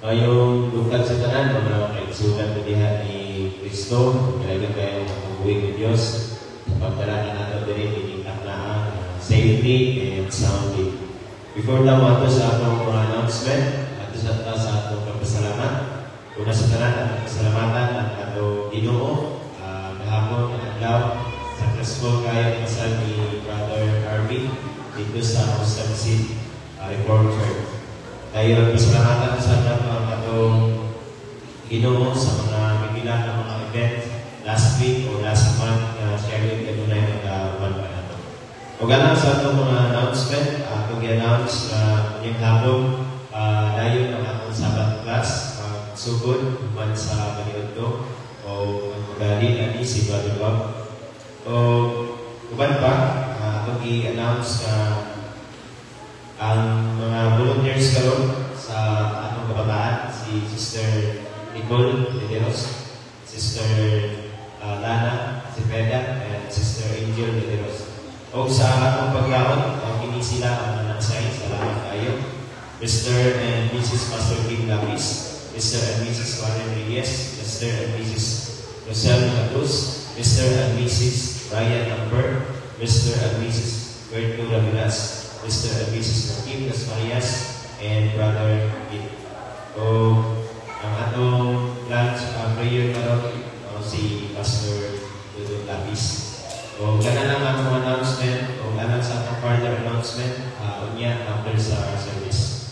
Yung lukad sa tanan, mga kaigsunan na diha ni Kristo, kailangan kayo makubuhin ng Diyos sa pagdala na natin din inikaklaan safely and soundly. Before lang ato sa atong mga announcement, ato sa atong kapasalamat. Una sa tanan, atong pasalamatan at atong Ginoo, kahapon at adlaw, successful kayo kasal ni Brother Harvey dito sa Austin City Reformed Church. Tayo pasalamatan sa atong Ginoo sa mga bibilang ng mga event last week o last month na scheduled na doon ay nag-awan pa na ito. O ganang sa atong mga announcement, atong i-announce na yung hapon dayon ang atong Sabbath class sugod man sa Paniudto o ang magali na ni si Brother Bob. O uban pa, atong i-announce na ang mga volunteers karon sa atong kabataan, si Sister Nicole Lederos, Sister Lana Cepeda, and Sister Angel Lederos. O sa atong paglaon, kini sila ang nanagsay. Salamat kayo. Mr. and Mrs. Pastor Kim Lapis, Mr. and Mrs. Warren Reyes, Mr. and Mrs. Rosel Matus, Mr. and Mrs. Ryan Amber, Mr. and Mrs. Berto Ramirez, Mr. and Mrs. Joaquim Las Marias, and Brother Git. So, ang atong lunch prayer karon si Pastor Dudut Lapis. So, gana lang ang announcement o gana sa atong further announcement unya after sa service.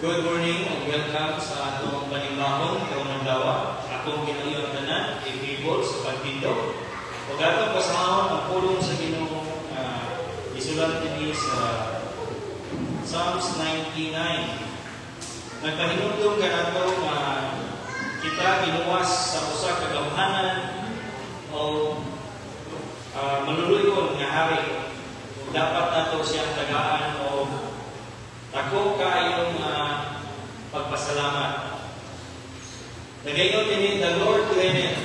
Good morning and welcome sa atong panimahon karong adlaw. Akong ginaiyon tanan i-people sa pagtindog. Ug atong kasamaon ang pulong sa Ginoo isulat dinhi sa Psalms 99. Nagpahinumdum kanato nga kita giluwas sa usa ka gamhanan o maluluyon nga hari. Dapat nato siyang tagaan o ako kayong pagpasalamat. Nagayon din the Lord reigneth,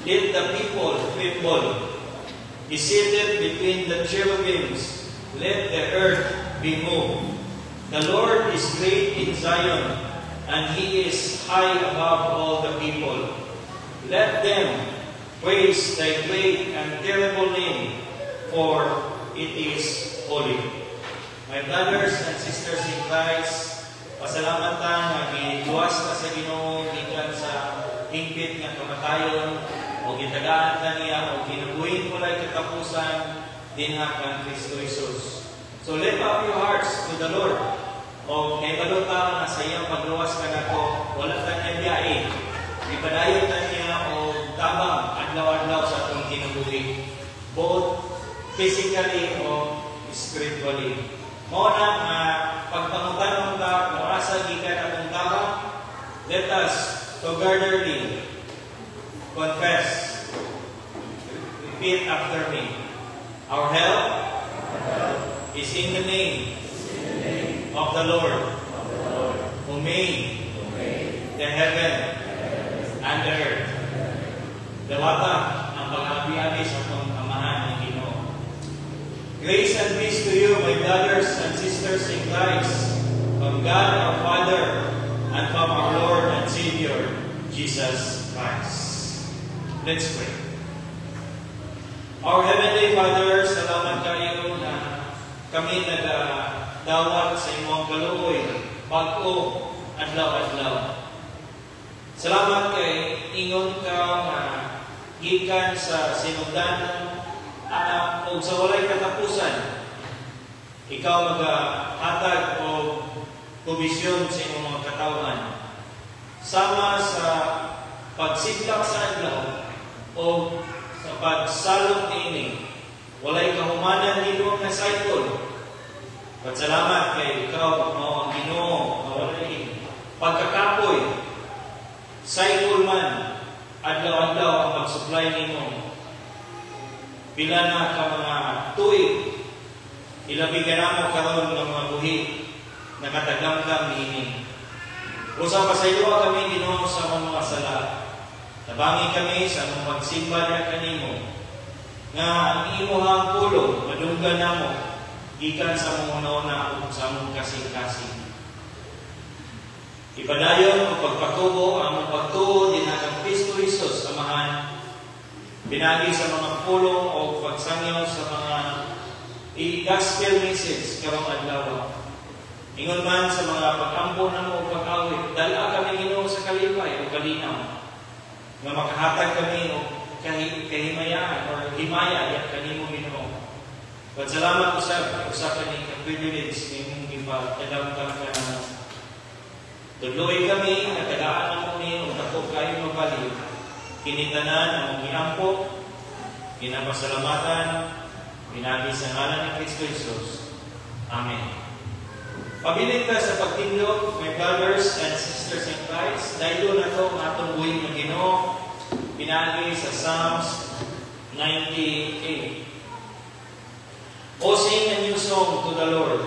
let the people tremble. He sitteth between the cherubims, let the earth be moved. The Lord is great in Zion, and He is high above all the people. Let them praise Thy great and terrible name, for it is holy. My brothers and sisters in Christ, pasalamatan nga giluwas na sa Ginoo gikan sa hingpit nga kamatayon o gitagaan kaniya o ginabuhin walay katapusan dinha kan Kristo Jesus. So lift up your hearts to the Lord. O kay balota nga sa iyang pagluwas kanako, wala ta niya biyahe. Ipadayon ta niya o tabang adlaw-adlaw sa atong kinabuhi, both physically o spiritually. Muna nga pagpangutan ta kung asa gikan atong tabang, let us togetherly confess. Repeat after me. Our help is in the name of the Lord, who made the heaven and the earth. Dawata ang pag-abi-abi sa atong amahan ng Ginoo. Grace and peace to you, my brothers and sisters in Christ, from God our Father and from our Lord and Savior, Jesus Christ. Let's pray. Our Heavenly Father, salamat kayo na kami nag-dawat sa imong kaluoy, bag-o, adlaw-adlaw. Salamat kay ingon ka na gikan sa sinugdanan o sa walay katapusan, ikaw maghatag o provisyon sa imong mga katawhan. Sama sa pagsidlak sa adlaw o sa pagsalok niini, walay kahumanan dito nga cycle. Pagsalamat kay ikaw mao ang Ginoo nga walay pagkakapoy. Cycle man, adlaw-adlaw ang pag-supply nimo. Bila na ka mga tuig, ilabi ka na mo karon ng mga buhi, nakataglamdam niini. Usa pa sa iyo kami Ginoo sa mga sala. Nabangi kami sa among pagsimba niya kanimo, nga ang imuhang pulo, madunggan namo, gikan sa mong una-una o sa mong kasing-kasing. Ipadayon o pagpatubo ang mong pagtuo din kang Kristo Jesus, Amahan, binagi sa mga pulong o pagsangyaw sa mga i-gospel message karong adlaw. Ingon man sa mga pag-ampo na mo o pag-awit, dala kami Ginoo sa kalipay o kalinaw, nga makahatag kami o kahimayaan o himaya kanimo Ginoo. Salamat usab ka ni ka-privilege nimong ipatadamtan ka na tudloy kami, natadaan na mo ni o takot kayo mabalik. Kinitanan ang giampo, kinapasalamatan, pinagi sa ngalan ni Kristo Jesus. Amen. Pabilin ka sa pagtindog, my brothers and sisters in Christ. Dahil na ito ang atong buhay na Ginoo, pinagi sa Psalms 98. O sing a new song to the Lord,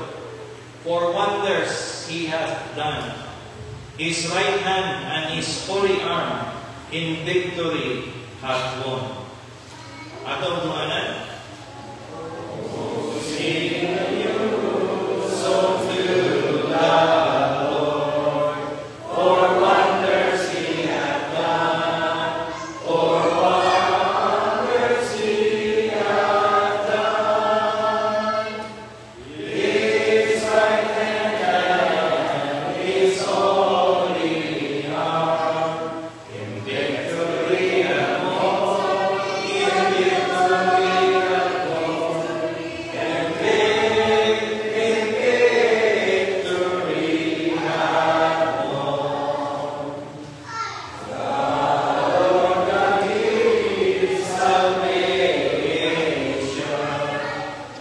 for wonders He hath done. His right hand and His holy arm in victory hath won. Atong duanan. O sing a new song to the Lord, for wonders He hath done, for wonders He hath done. His right hand and His holy arm in victory hath won, in victory hath won, in victory hath won. The Lord God is salvation,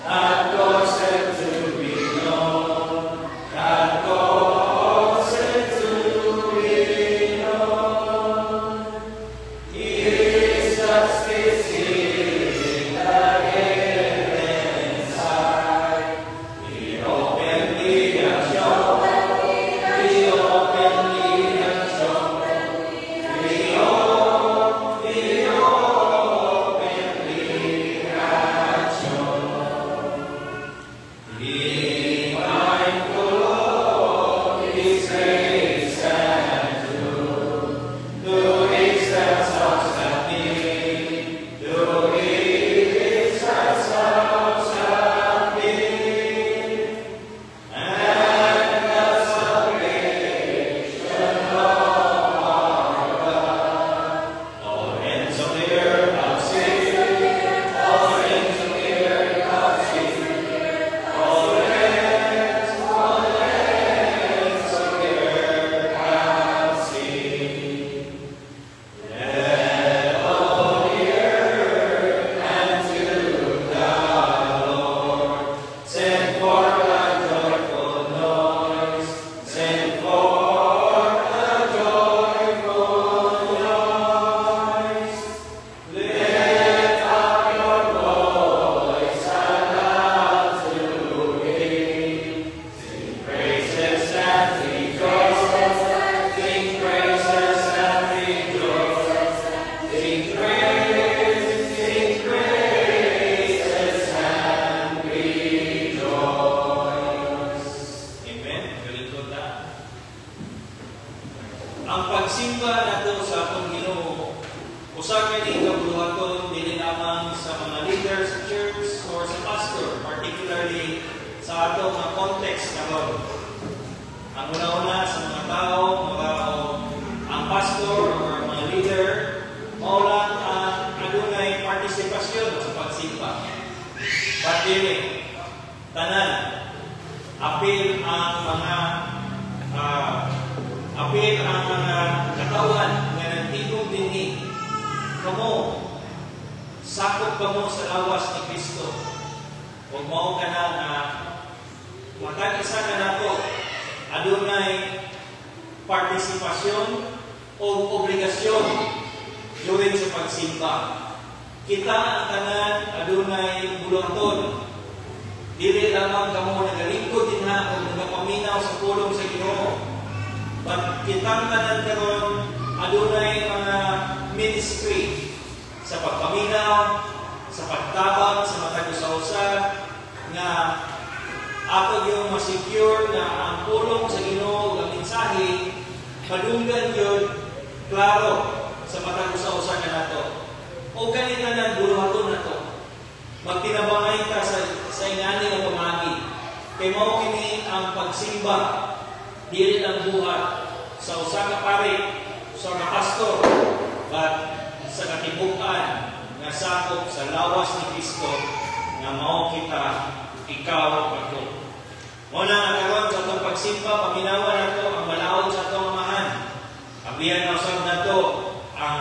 hath caused it to be known, hath caused it to be known. His justice in the heavens high, He openly hath shown, He openly hath shown, He openly hath shown. Be mindful of His grace and truth, to His steps have been, to His steps have been, and the salvation of our God. All ends of the earth have seen, all ends of the earth have seen, all ends of the earth have seen. Let all the earth unto the Lord send forth a joyful noise, send forth a joyful noise. Lift up your voice aloud to Him, sing praises and rejoice, sing praises and rejoice, sing praises and rejoice. Amen. Galingkod na. Ang pagsimba nato sa atong Ginoo, usa kini kabuluhaton dili lamang sa mga leaders sa church or sa pastor, particularly sa atong mga context karon. Ang una-una sa mga tao, ang pastor or mga leader, mao lang ang adunay partisipasyon sa pagsimba. Pati tanan, apil ang mga katawan nga nagtigong dinhi. Kamo, sakop kamo sa lawas ni Kristo. Huwag mao ka na matag-isa ka na to, adunay partisipasyon o obligasyon during sa pagsimba. Kita ang tanan adunay bulaton. Dili lamang kamo nagalingkod din na o nagapaminaw sa pulong sa Ginoo. But kitang tanan karon adunay mga ministry sa pagpaminaw, sa pagtabang, sa matag usa-usa, nga ato yung masecure na ang pulong sa Ginoo ang mensahe madunggan yun klaro sa matag usa-usa na nato. O ganito na buluhaton na to. Magtinabangay ka sa ingani ng pamagi. Kay mao kini ang pagsimba dili ang buhat sa usa ka pare, sa ka pastor, but sa katibukan nga sakop sa lawas ni Kristo nga mao kita, ikaw ako. Muna nga karon sa itong pagsimba, paminawan na to ang malawod sa itong amahan. Ablihan na usab na to ang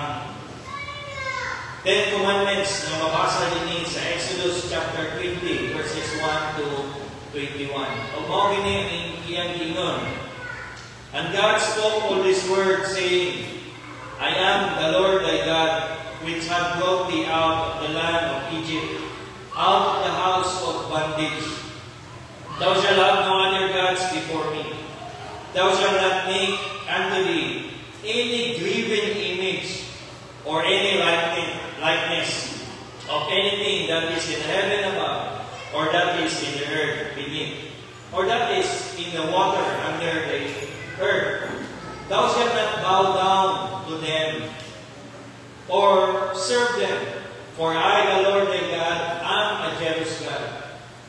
10 Commandments na mabasa din sa Exodus chapter 20, verses 1 to 21. O mao gini ang iyang gingon. And God spoke all these words, saying, I am the Lord thy God, which hath brought thee out of the land of Egypt, out of the house of bondage. Thou shalt have no other gods before me. Thou shalt not make unto thee any graven image or any likeness of anything that is in heaven above, or that is in the earth beneath, or that is in the water under the earth. Thou shalt not bow down to them, or serve them, for I, the Lord thy God, am a jealous God,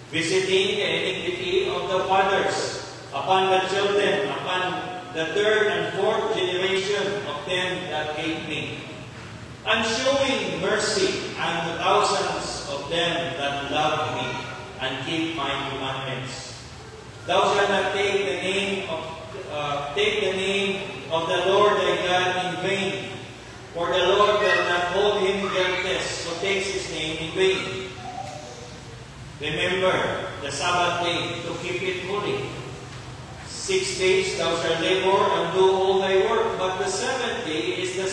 visiting the iniquity of the fathers upon the children, upon the third and fourth generation of them that hate me, and showing mercy unto thousands of them that love me and keep my commandments. Thou shalt not take the name of the Lord thy God in vain, for the Lord will not hold him guiltless who takes his name in vain. Remember the Sabbath day to keep it holy. 6 days thou shalt labor and do all thy work, but the seventh day is the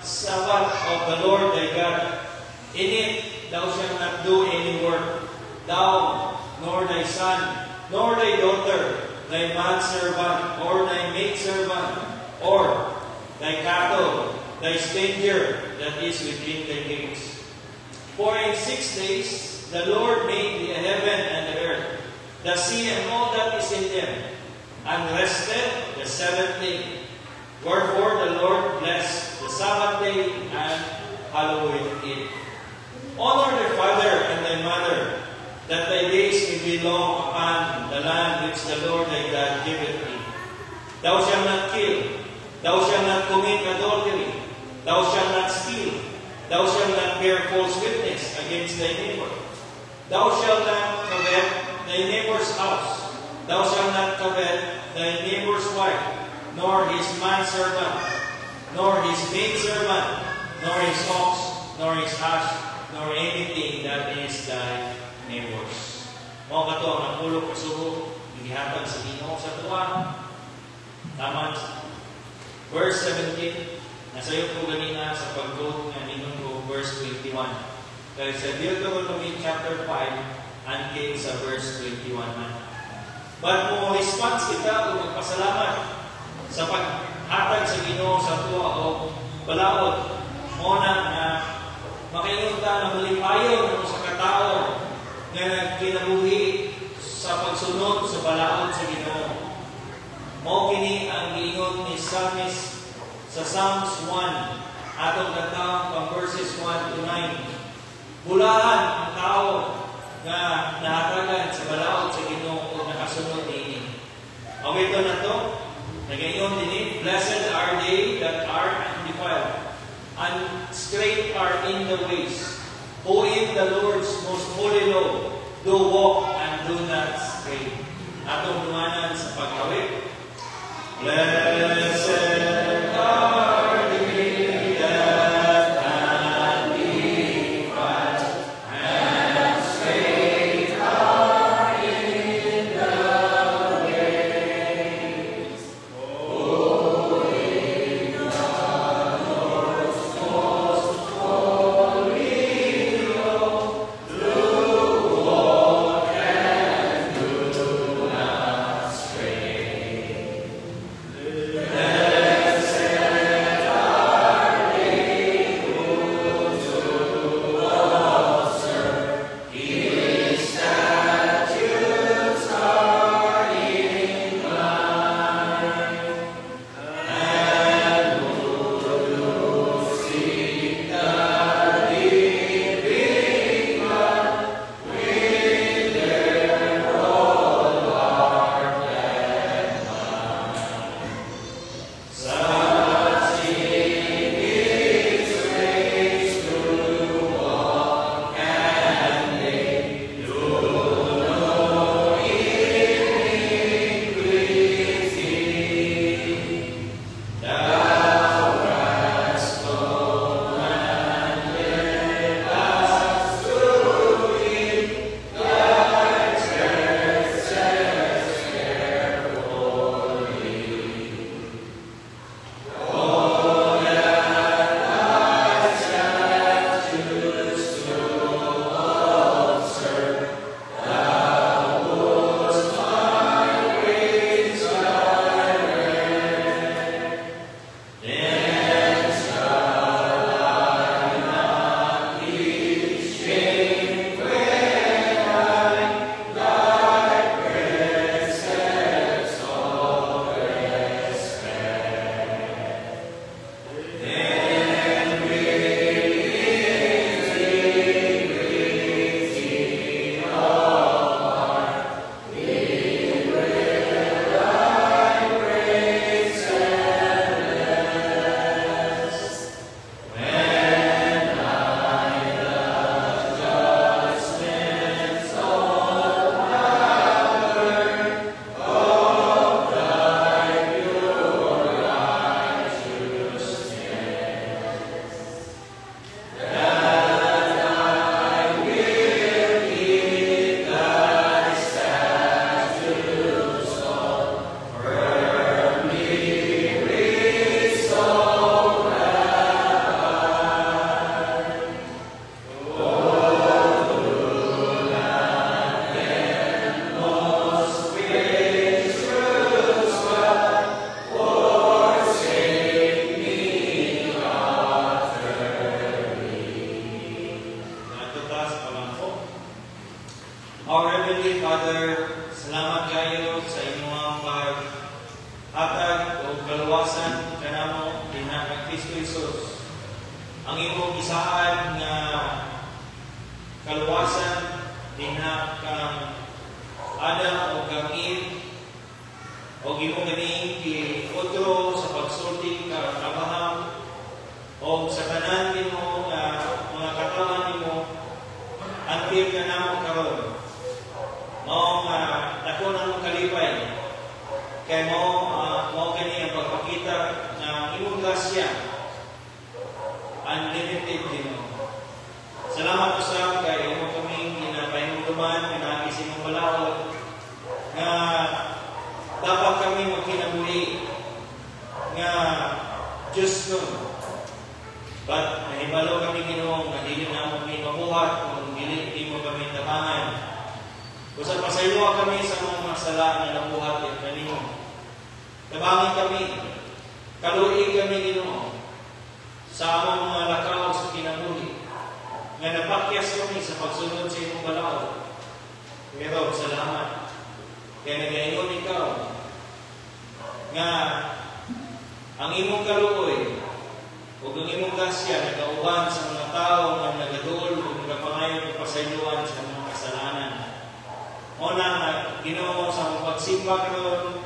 Sabbath of the Lord thy God. In it thou shalt not do any work, thou, nor thy son, nor thy daughter, thy manservant, or thy maidservant, or thy cattle, thy stranger that is within the gates. For in 6 days the Lord made the heaven and the earth, the sea and all that is in them, and rested the seventh day. Wherefore the Lord blessed the Sabbath day and hallowed it. Honor thy father and thy mother, that thy days may be long upon the land which the Lord thy God giveth thee. Thou shalt not kill, thou shalt not commit adultery, thou shalt not steal, thou shalt not bear false witness against thy neighbor. Thou shalt not covet thy neighbor's house, thou shalt not covet thy neighbor's wife, nor his manservant, nor his maidservant, nor his ox, nor his ass, nor anything that is thy neighbor's. Mao ka to ang napulog kasugo, gihatan sa Ginoo sa tuwa. Tama. Verse 17, nasayo ko ganina sa pag-quote nga ningon ko, verse 21. Dahil sa Deuteronomy chapter 5, until sa verse 21 man. But kung response kita o magpasalamat sa paghatag sa Ginoo sa tuwa o balaod, muna na makaingon ta na malipayon sa katao na kinabuhi sa pagsunod sa balaod sa Ginoo. Mao kini ang giingon ni Psalmist sa Psalms 1 atong katawang pang verses 1 to 9. Bulahan ang tao nga nahatagan sa balaod sa Ginoo o nakasunod niini. Awito na to, nagayon din, blessed are they that are undefiled, and straight are in the ways, who in the Lord's most holy law do walk and do not stray. Atong dumanan sa pag-awit. Blessed are they that are undefiled, and straight are in the ways, who in the Lord's most holy law do walk and do not stray. hatag o kaluwasan kanamo dinha kang Kristo Jesus. Ang imong gisaad nga kaluwasan dinha kang Adam o kang Eve o imong ganing giotro sa pagsulti ka Abraham o sa tanan nimo mga katawan nimo until kanamo karon. Mao nga dako na mong kalipay kay mao kani ang pagpakita ng imong grasya unlimited din. Salamat usab kay imo kaming ginapahinumduman nga isimong balawod nga dapat kami magkinabuli nga Diyos nun. But nahibalo kami Ginoo nga dili na mo kami mabuhat kung dili mo kami tabangan. Usap pasayloa kami sa mga sala na nabuhat at kanimo. Tabangin kami, kaluig kami Ginoo sa among mga lakaw sa kinabuli. Nga napakyas kami sa pagsunod sa imong balawod. Pero salamat. Kaya nagayon ikaw nga ang imong kaluoy o ang imong grasya nagauban sa mga tao nga nagadul o nagapangayon o pasayloan sa mga kasalanan. Una nga Ginoo sa among pagsimba karon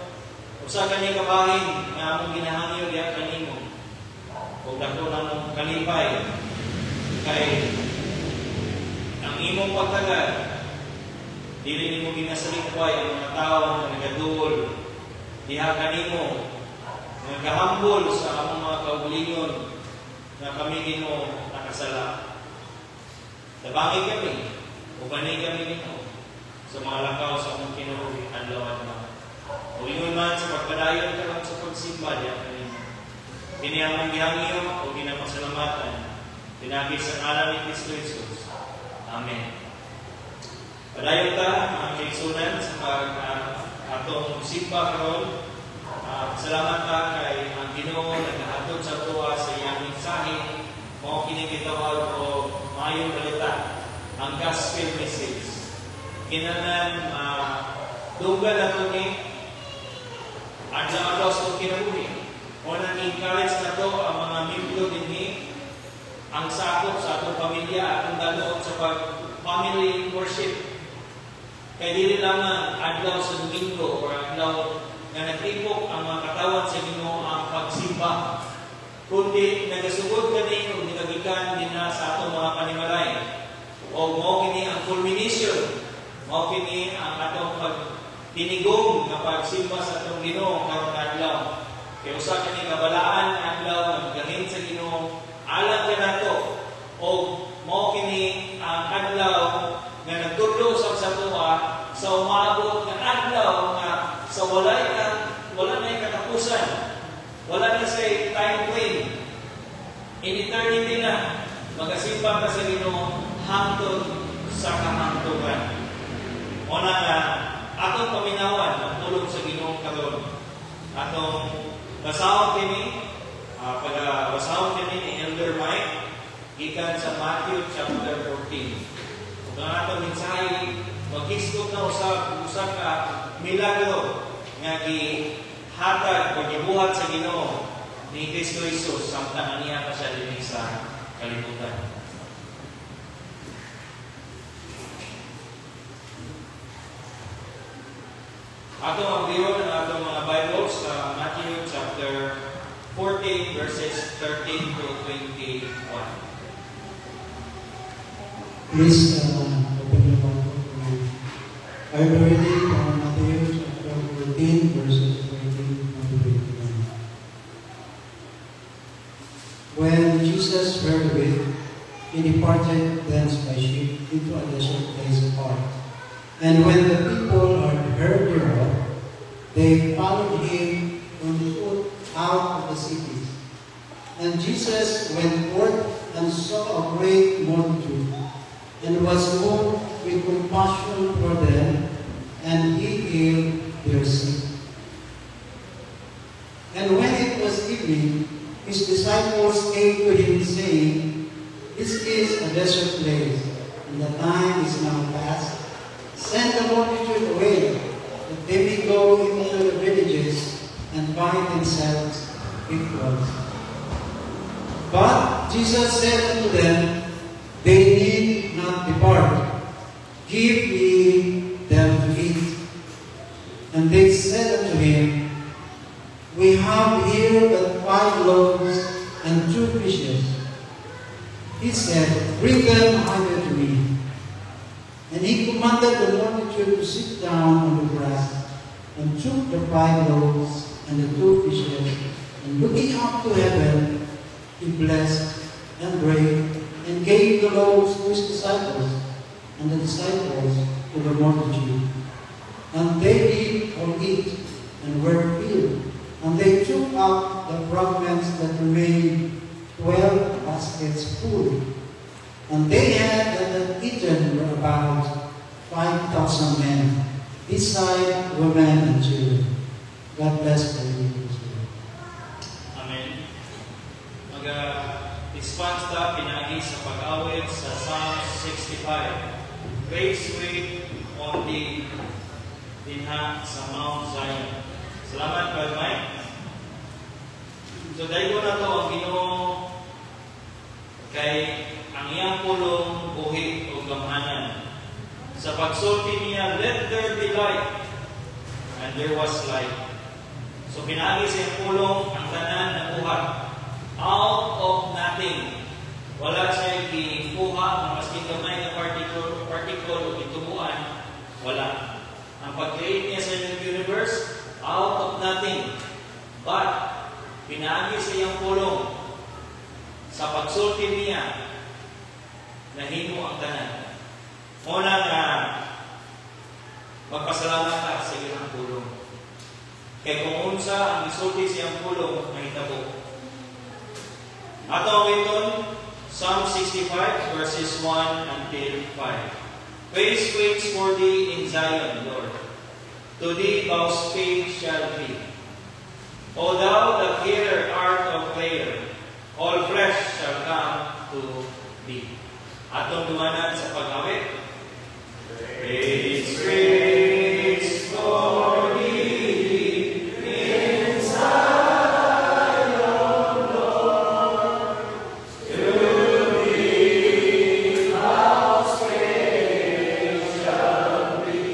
usa kani kabahin nga among ginahangyo diha kanimo. Ug dako na mong kalipay kay ang imong pagtagad dili nimo ginasalikway ang mga tao nga nagaduol diha kanimo nga gahambol sa among mga kaugalingon nga kami Ginoo nakasala. Tabangin kami o banay kami Ginoo sa mga lakaw sa among kinabuhi adlaw na. O ingon man sa pagpadayon karon sa pagsimba diha kanimo. Kini among gihangyo o ginapasalamatan pinagi sa ngalan ni Kristo Jesus. Amen. Padayon ta ang kaigsunan sa atong simba karon. Salamat ta kay ang Ginoo nagahatod sa tuwa sa iyang mensahe mao kini gitawag o maayong balita ang gospel message. Kinahanglan dunggan nato ni adlaw sa kinabuhi. O nang-encourage na to ang mga miyembro dinhi ang sakop sa atong pamilya atong dalo sa family worship. Kaya dili lamang adlaw sa Domingo o adlaw nga nagtipok ang mga katawan sa Ginoo ang pagsimba, kundi nagasugod kani o nagagikan din na sa atong mga panimalay. O mao kini ang culmination, mao kini ang atong pagtinigong nga pagsimba sa atong Ginoo karong adlaw. Kaya usa kini kabalaan adlaw nga magahin sa Ginoo alang kanato o mao kini ang adlaw nga nagtudlo sa tuwa sa umabot nga adlaw nga sa wala na katapusan, wala na sa time frame. In eternity na magasimba ka sa Ginoo hangtod sa kahangtugan. Una nga atong paminawan ang tulong sa Ginoo karon. Atong basahon kini basahon kini ni Elder Mike gikan sa Matthew chapter 14. Ug ang atong mensahe maghisgot na usa ka milagro nga gihatag o gibuhat sa Ginoo ni Kristo Jesus samtang niya pa siya dinhi sa kalibutan. Ato ang biyon ng atong mga Bibles sa Matthew chapter 14 verses 13 to 21. Please open your Bible. I will read from Matthew chapter 14 verses 13 to 21. When Jesus heard of it, he departed thence by ship into a desert place apart. And when the people had heard thereof, they followed him on foot out of the cities. And Jesus went forth and saw a great multitude, and was moved with compassion for them, and he healed their sick. And when it was evening, his disciples came to him, saying, This is a desert place, and the time is now past. Send the multitude away, that they may go into the villages and find themselves victims. But Jesus said unto them, they need not depart. Give ye them to eat. And they said unto him, we have here but 5 loaves and 2 fishes. He said, bring them hither to me. And he commanded the multitude to sit down on the grass, and took the 5 loaves and the 2 fishes, and looking up to heaven, he blessed and brake, and gave the loaves to his disciples, and the disciples to the multitude. And they did all eat, and were filled. And they took up the fragments that remained, 12 baskets full. And they had eaten about 5,000 men, beside women and children. God bless the reading. Amen. Mag-expand ta pinagi sa pag-awit sa Psalm 65. Praise wait on the dinha sa Mount Zion. Salamat, Brother Mike. So, dahil ko na ito ang Ginoo kay ang iyang pulong buhi o gamhanan. Sa pagsulti niya, let there be light. And there was light. So, pinagi sa iyang pulong ang tanan na buhat. Out of nothing. Wala siya kinuha ng maski gamay na particle o itubuan. Wala. Ang pag-create niya sa universe, out of nothing. But, pinagi sa iyang pulong sa pagsulti niya, nahimo ang tanan. Muna nga, magpasalamat ka sa iyang pulong. Kaya kung unsa ang isulti sa iyang pulong, mahitabo. Ato ang iton, Psalm 65, verses 1 until 5. Praise waits for thee in Zion, Lord. To thee vows faith shall be. O thou that here art of prayer, all flesh shall come to thee. Atong dumanan sa pag-awit. Praise waits for thee in Zion, Lord. To thee vows faith shall be.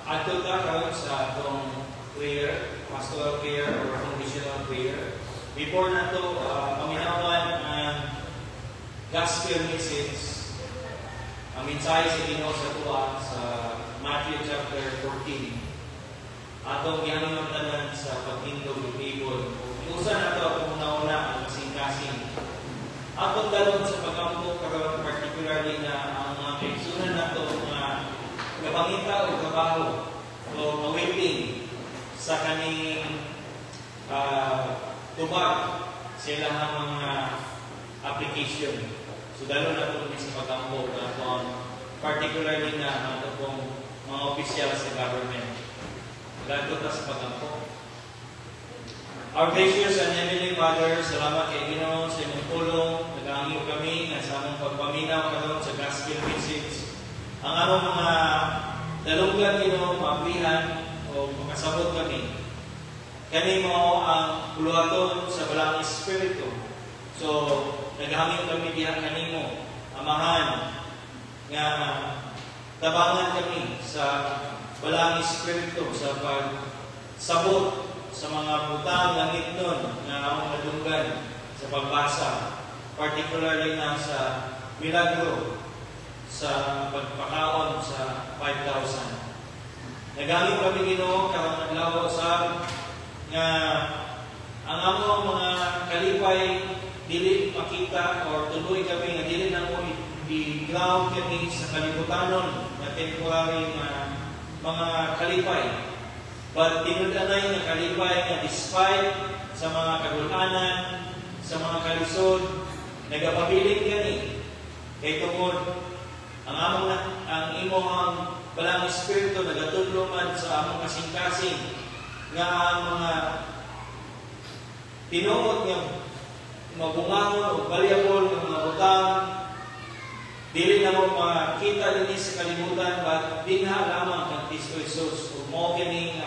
Adto ta karon sa atong prayer, pastoral prayer or conditional prayer. Before nato paminawan ang gospel message, ang mensahe sa Ginoo sa tuwa sa Matthew chapter 14. Atong gihamon tanan sa pagtindog ng Bible. Usa nato atong una ang kasing-kasing. Atong dalon sa pagampo karon particularly na ang mga kaigsunan nato nga kapangita o trabaho o awaiting sa kaning tubag sila ang mga application. So dalo na po sa pag-ampo na particularly na ang pong mga opisyal sa government. Dalo ta sa pag-ampo. Our gracious and heavenly Father, salamat kay Ginoo sa inyong tulong. Nag-aangyo kami nga sa among pagpaminaw karon sa gospel message. Ang among mga dalunggan Ginoo maablihan o makasabot kami. Kani mo ang puluhaton sa balang espiritu. So, naghangyo kami diha kanimo, Amahan, nga tabangan kami sa balang espiritu sa pagsabot sa mga butang langit nun na among nadunggan sa pagbasa, particularly na sa milagro sa pagpakaon sa 5,000. Nagamit kami Ginoo karong adlaw sa nga ang among mga kalipay dili makita or tuloy kami nga dili na mo i-ground kami sa kalibutanon na temporary mga kalipay. But tinudanay nga kalipay nga despite sa mga kagulanan, sa mga kalisod, nagapabiling gani. Kay tungod ang imong balang espiritu nagatudloman sa among kasing-kasing nga ang mga tinuod nga mabungangon o valuable ng mga butang dili na mo makita din sa kalimutan but dinha lamang ng Kristo Jesus o mo kini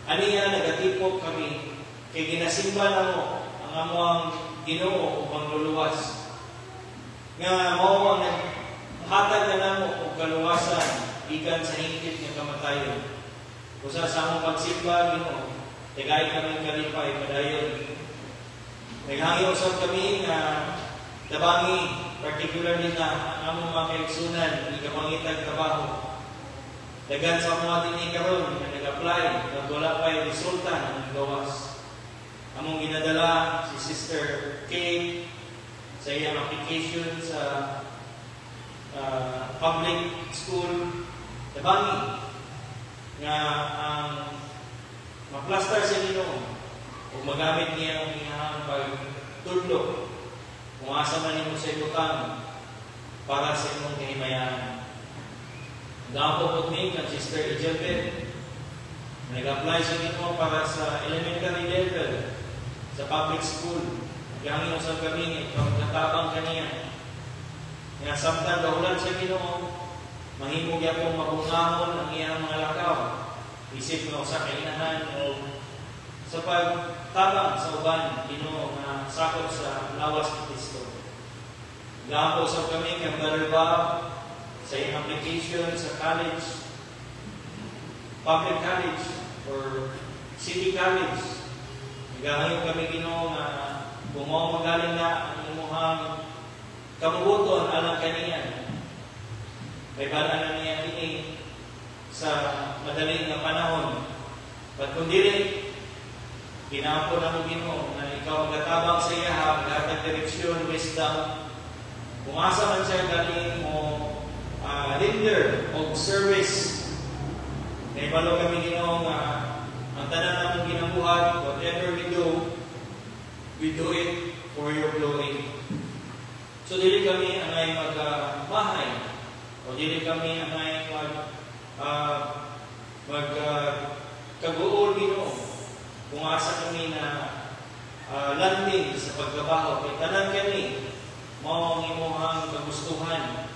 aniya nagatipok kami kay ginasimba na mo ang among Ginoo o pangluluwas nga mao ang hatag na namo og kaluwasan gikan sa hingpit nga kamatayon. Usa sa among pagsimba Ginoo, tigay kami kalipay padayon. Naghangyo usab kami nga tabangi particularly na ang among mga kaigsunan ikapangitag trabaho. Dagan sa mga dinhi karon nga nag-apply nga wala pay resulta ng gawas. Among ginadala si Sister Kate sa iyang application sa public school tabangi nga ang maplastar sa Ginoo o magamit niya ang iyang pagtudlo kung asa man nimo sa utang para sa imong kahimayan. Nagapot ni kang Sister Ijabet nag-apply sa Ginoo para sa elementary level sa public school. Gangin usab kami pagkatabang kaniya nga samtang gaulan sa Ginoo mahimo gyapon mabungahon ang iyang mga lakaw isip nga usa ka inahan o sa pagtabang sa uban Ginoo nga sakop sa lawas ni Kristo. Gapo sa kami kay Brother Bob sa iyang application sa college, public college or city college. Nagahayon kami Ginoo nga kung mao magaling na ang imuhang kamubuton alang kaniya. May bala na niya kini sa madaling na panahon. But kung dili, ginaapo na mo Ginoo na ikaw magatabang sa iya, maghatag direksyon, wisdom. Kung asa man siya galing mo leader o service, may balo kami Ginoo nga ang tanan namong ginabuhat, whatever we do it for your glory. So dili kami angay magmahay o dili kami angay kaguol Ginoo kung asa kami na landing sa pagtrabaho kay tanan kami mao ang imong kagustuhan.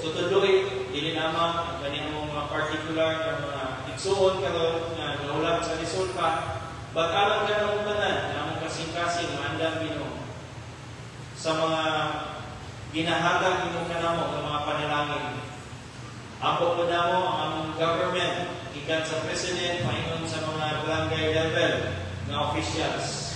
So tuloy dili naman ang kaniyang mga particular na mga igsuon karon nga naulat sa resulta but alang ka ng tanan na kasing-kasing maandang Ginoo sa mga ginahatag nimo kanamo ng mga panalangin. Apo po namo ang among government ikan sa president paingon sa mga barangay level na officials.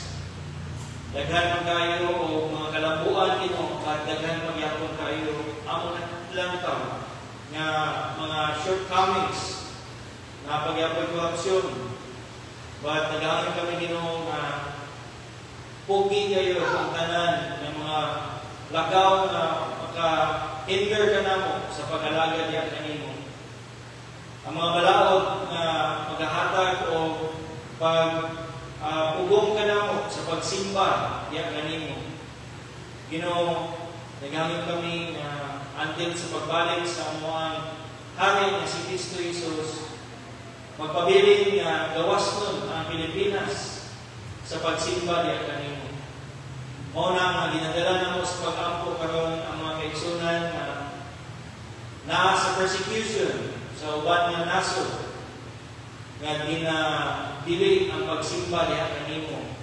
Daghan man kayo o mga kalambuan Ginoo at daghan magyapon kayo amo lang taw nga mga shortcomings na pagyapon korupsyon. But naghahanap kami Ginoo nga pugi kayo ang tanan ng mga lagaw na maka-hinder ka namo sa pag-alaga diyan kanimo. Ang mga balaod na maghahatag o pugong ka na mo sa pagsimba, yan ganimo. Ginoo, nagamit kami until sa pagbalik sa amuang hari na si Kristo Jesus, magpabiling gawas nun ang Pilipinas sa pagsimba yan ganimo. Mao na ginadala na mo sa pag-ampo karon ang mga kaigsunan na sa persecution sa uban nga nasod nga ginadili ang pagsimba diha kanimo.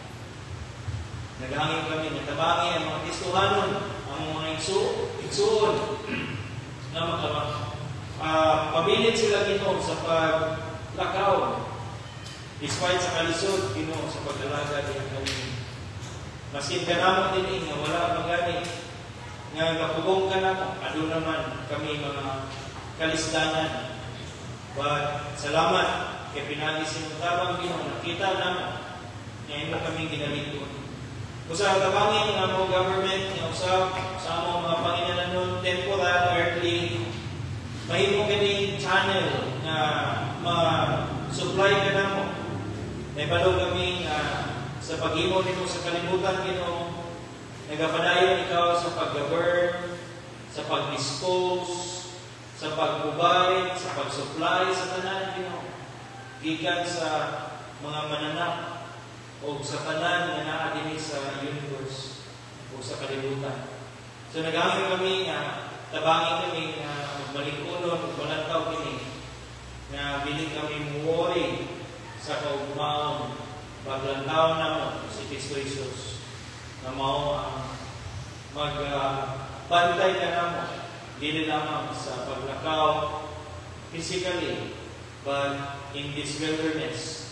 Naghangin kami natabangi ang mga Kristohanon, ang mga igsuon na pabilin sila Ginoo sa paglakaw despite sa kalisod Ginoo sa pag-alaga diha kanimo. Masin kanamo din nga wala magani nga napugong ka na ano naman kami mga kalisdanan. But salamat kay pinagi sinutabang Ginoo nakita naman nga imo kami ginalito. Usa tabangin ang among government nga usab sa among mga panginanon temporal earthly mahimo kini channel nga ma-supply ka namo. Naibalo kami sa paghimo nito sa kalibutan Ginoo, nagapadayon ikaw sa pag-govern, sa pag-dispose, sa pag-provide, sa pag-supply sa tanan Ginoo. Gikan sa mga mananap o sa tanan nga naa dinhi sa universe o sa kalibutan. So nagamit kami tabangin kami magbalikunon, balantaw kini nga biling kami muwori sa kaugmaon paglantaw na mo si Kristo Jesus na mao magbantay ka na mo dili lamang sa paglakaw physically but in this wilderness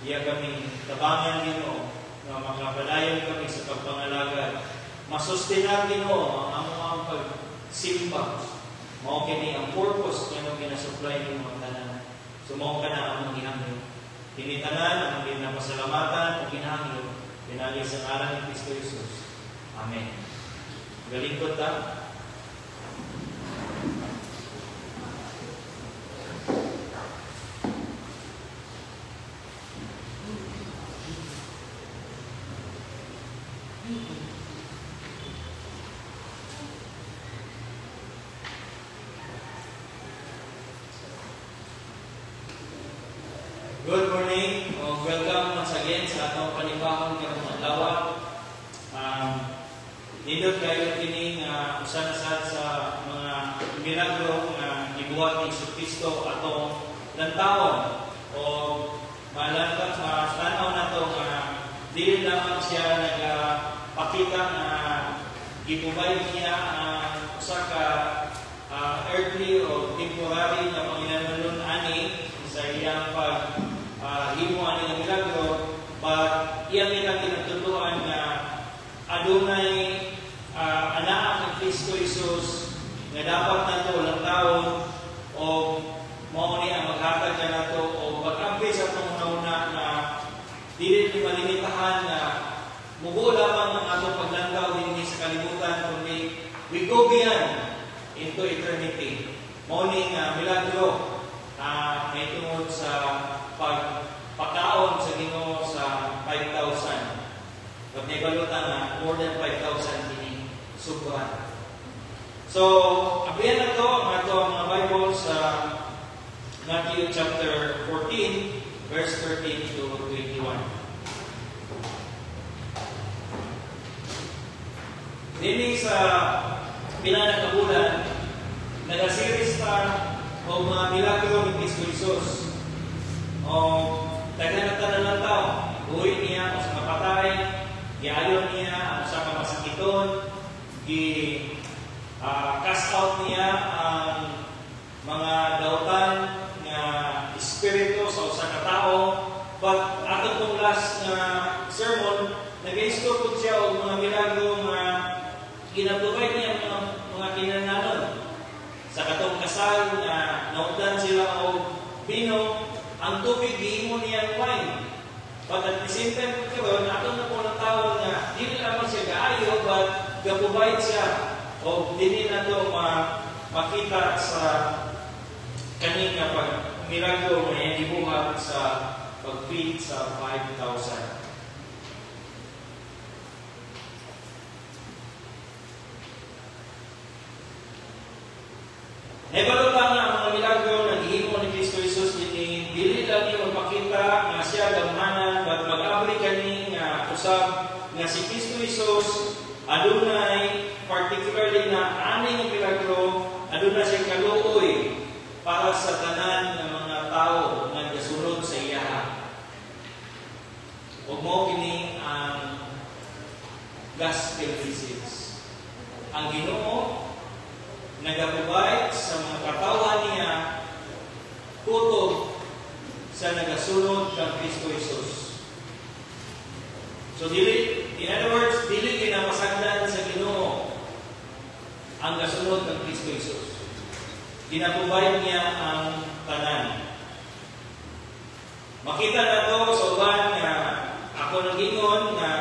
iya kami tabangan Ginoo na makapadayon kami sa pagpangalaga masustenan Ginoo ang among pagsimba mao kini ang purpose nga ginasupply ng mga tanan so mao kana among gihangyo tinitanan ang ginapasalamatan o ginahangyo pinagi sa ngalan ni Kristo Jesus. Amen. Galingkod ta. Good morning, welcome once again sa atong panibahon karong adlaw. Nindot kayo kining usa na sad sa mga milagro nga gibuhat ni Kristo atong lantawon o malantang tanaw nato nga dili lamang siya nagapakita nga giprovide niya usa ka earthly o temporary na panginanon ani sa iyang himo ani nga milagro, but iyang ilang tinutuluan nga adunay anak ng Kristo Jesus nga dapat nato lang taon o mao ni ang maghatag ka nato o pag-ampi sa pangunahuna na dili ni malimitahan na mubo lamang ang atong paglantaw dinhi sa kalibutan kundi we go beyond into eternity. Mao ni nga milagro may tungod sa pagpakaon sa Ginoo sa 5,000. Pag naibalutan na more than 5,000 kini subhan. So, abiyan na to ang ato mga Bible sa Matthew chapter 14 verse 13 to 21. Dini sa pinanang kabulan nagasiris ta o mga milagro ni Kristo Jesus. O taganatan na tao, buhay niya o sa kapatay, giayon niya o sa kamasakiton, cast out niya ang mga dautan nga espiritu sa usa ka tawo. But atong pong last na sermon, nag-i-store po siya o mga milagro nga ginaprovide niya mga kinananon. Sa katong kasal na naundan sila o bino, ang tubig gihimo niya wine. But at the same time karon atong na po ng tao nga dili lamang siya kaayo but gaprovide siya o dili nato makita sa kani nga pag milagro nga gibuhat sa pag-feed sa 5,000. Naibalota nga ang mga milagro na gihimo ni Kristo Jesus dili lang niya magpakita nga siya gamhanan but mag-abri kani nga usab nga si Kristo Jesus adunay particularly na ani nga milagro adunay siya kaluoy para sa tanan ng mga tao nga gasunod sa iya. Ug mao kini ang gospel message. Ang Ginoo nagaprovide sa mga katawan niya tutok sa nagasunod kang Kristo Jesus. So in other words, dili ginapasagdan sa Ginoo ang gasunod kang Kristo Jesus. Ginaprovide niya ang tanan. Makita na to sa uban nga ako nag-ingon nga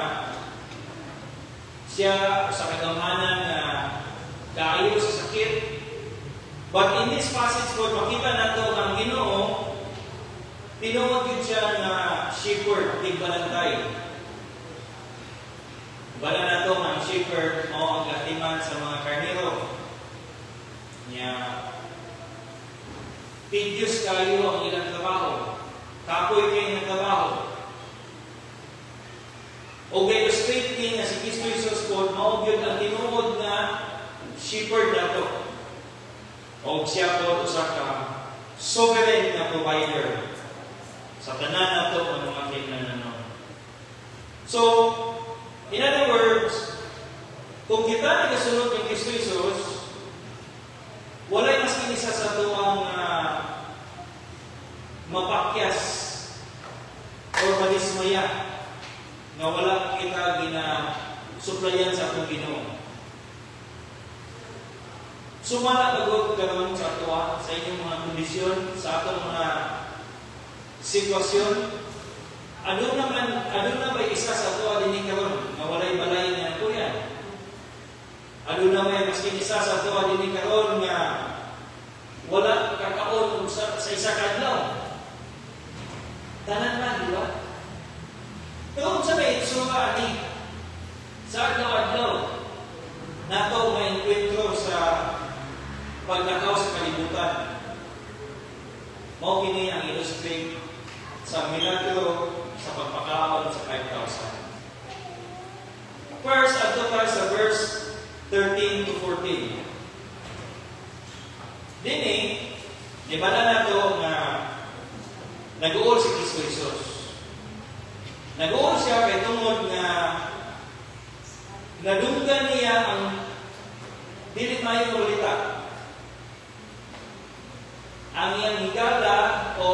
siya sa kagamhanan nga kaayo sa sakit. But in this passage po, makita na to ang Ginoo, tinuod yun siya na shepherd, tigbalantay. Bala na to ang shepherd o ang gatiman sa mga karnero. Niya, tedious kayo ang ilang trabaho. Kapoy kayo ng trabaho. O illustrate niya si Kristo Jesus po, maugyon ang tinuod na shepherd na to. O siya po usa ka sovereign na provider sa tanan na to ang mga kinahanglan. So, in other words, kung kita nagasunod kay Kristo Jesus, walay mas kinisa sa tuwang mapakyas o madismaya na wala kita gina-suplayan sa atong Ginoo. Sumala bago karon sa ato sa inyong mga kondisyon, sa atong mga sitwasyon. Ano na may isa sa ato dinhi karon nga walay balay nga kuya? Ano na may maskin isa sa ato dinhi karon nga wala kakaon sa isa ka adlaw? Tanan na, di ba? Pero sa may suga ani sa adlaw nato may enkwentro sa paglakaw sa kalibutan. Mao kini ang illustrate sa milagro sa pagpakaon sa 5,000. First, adto tayo sa verse 13 to 14. Dini, ibala na to nga nag-uol si Kristo Jesus. Nag-uol siya kay tungod nga nadunggan niya ang dili maayong balita. Ang iyang higala o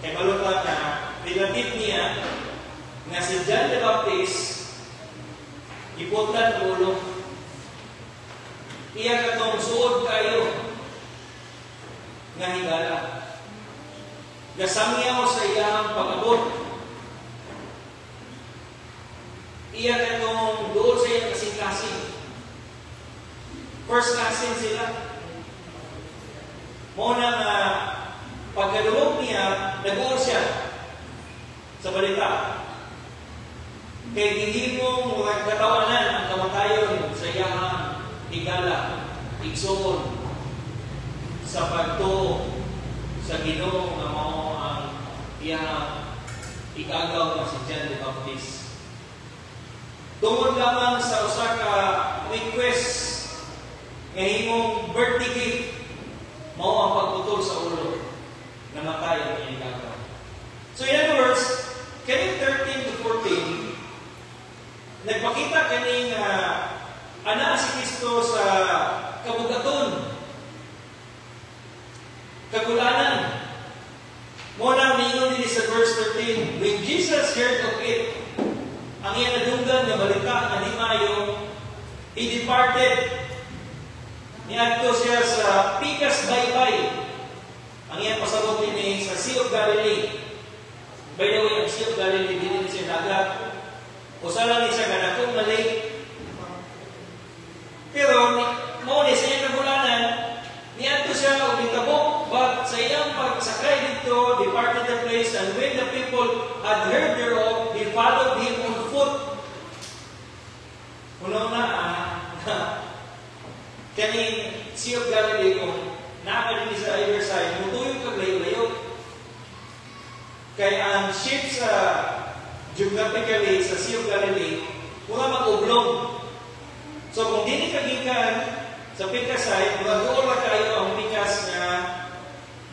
kay balota na relative niya nga si John the Baptist iputlan ulo. Iya katong suod kayo nga higala. Gasamyaw sa iyang pag-abot. Iya katong doon sa iyang kasing-kasing. First cousin sila. Muna nga pagkaduhog niya, nag-uol siya sa balita. Kay gihimong mga katawanan ang kamatayon sa iyang higala, igsoon sa pagtuo sa Ginoo nga mao ang iyang ikagaw nga si John the Baptist. Tungod lamang sa usa ka request nga himong birthday gift mao ang pagputol sa ulo na matay ang iyang ikagaw. So in other words, kani 13 to 14 nagpakita kani nga ana si Kristo sa kabugaton, kagulanan. Muna mingon din sa verse 13, when Jesus heard of it, ang iyang nadunggan nga balita nga di maayo, he departed. Niadto siya sa Pikas Baybay. Ang iyang pasabot din sa Sea of Galilee. By the way, ang Sea of Galilee din siya dagat. Usa lang siya ganakong na lake. Pero mao ni sa iyang kagulanan, niadto siya og gitabok, but sa iyang pagsakay dito, departed the place, and when the people had heard thereof, they followed him on foot. Una-una, kaning Sea of Galilee, kung nakakalinis sa either side, mutuyog kag layo-layo. Kaya ang ship sa geographically sa Sea of Galilee, mura mag-ublong. So kung di kagikan sa pikas side, mag-uula kayo ang pikas na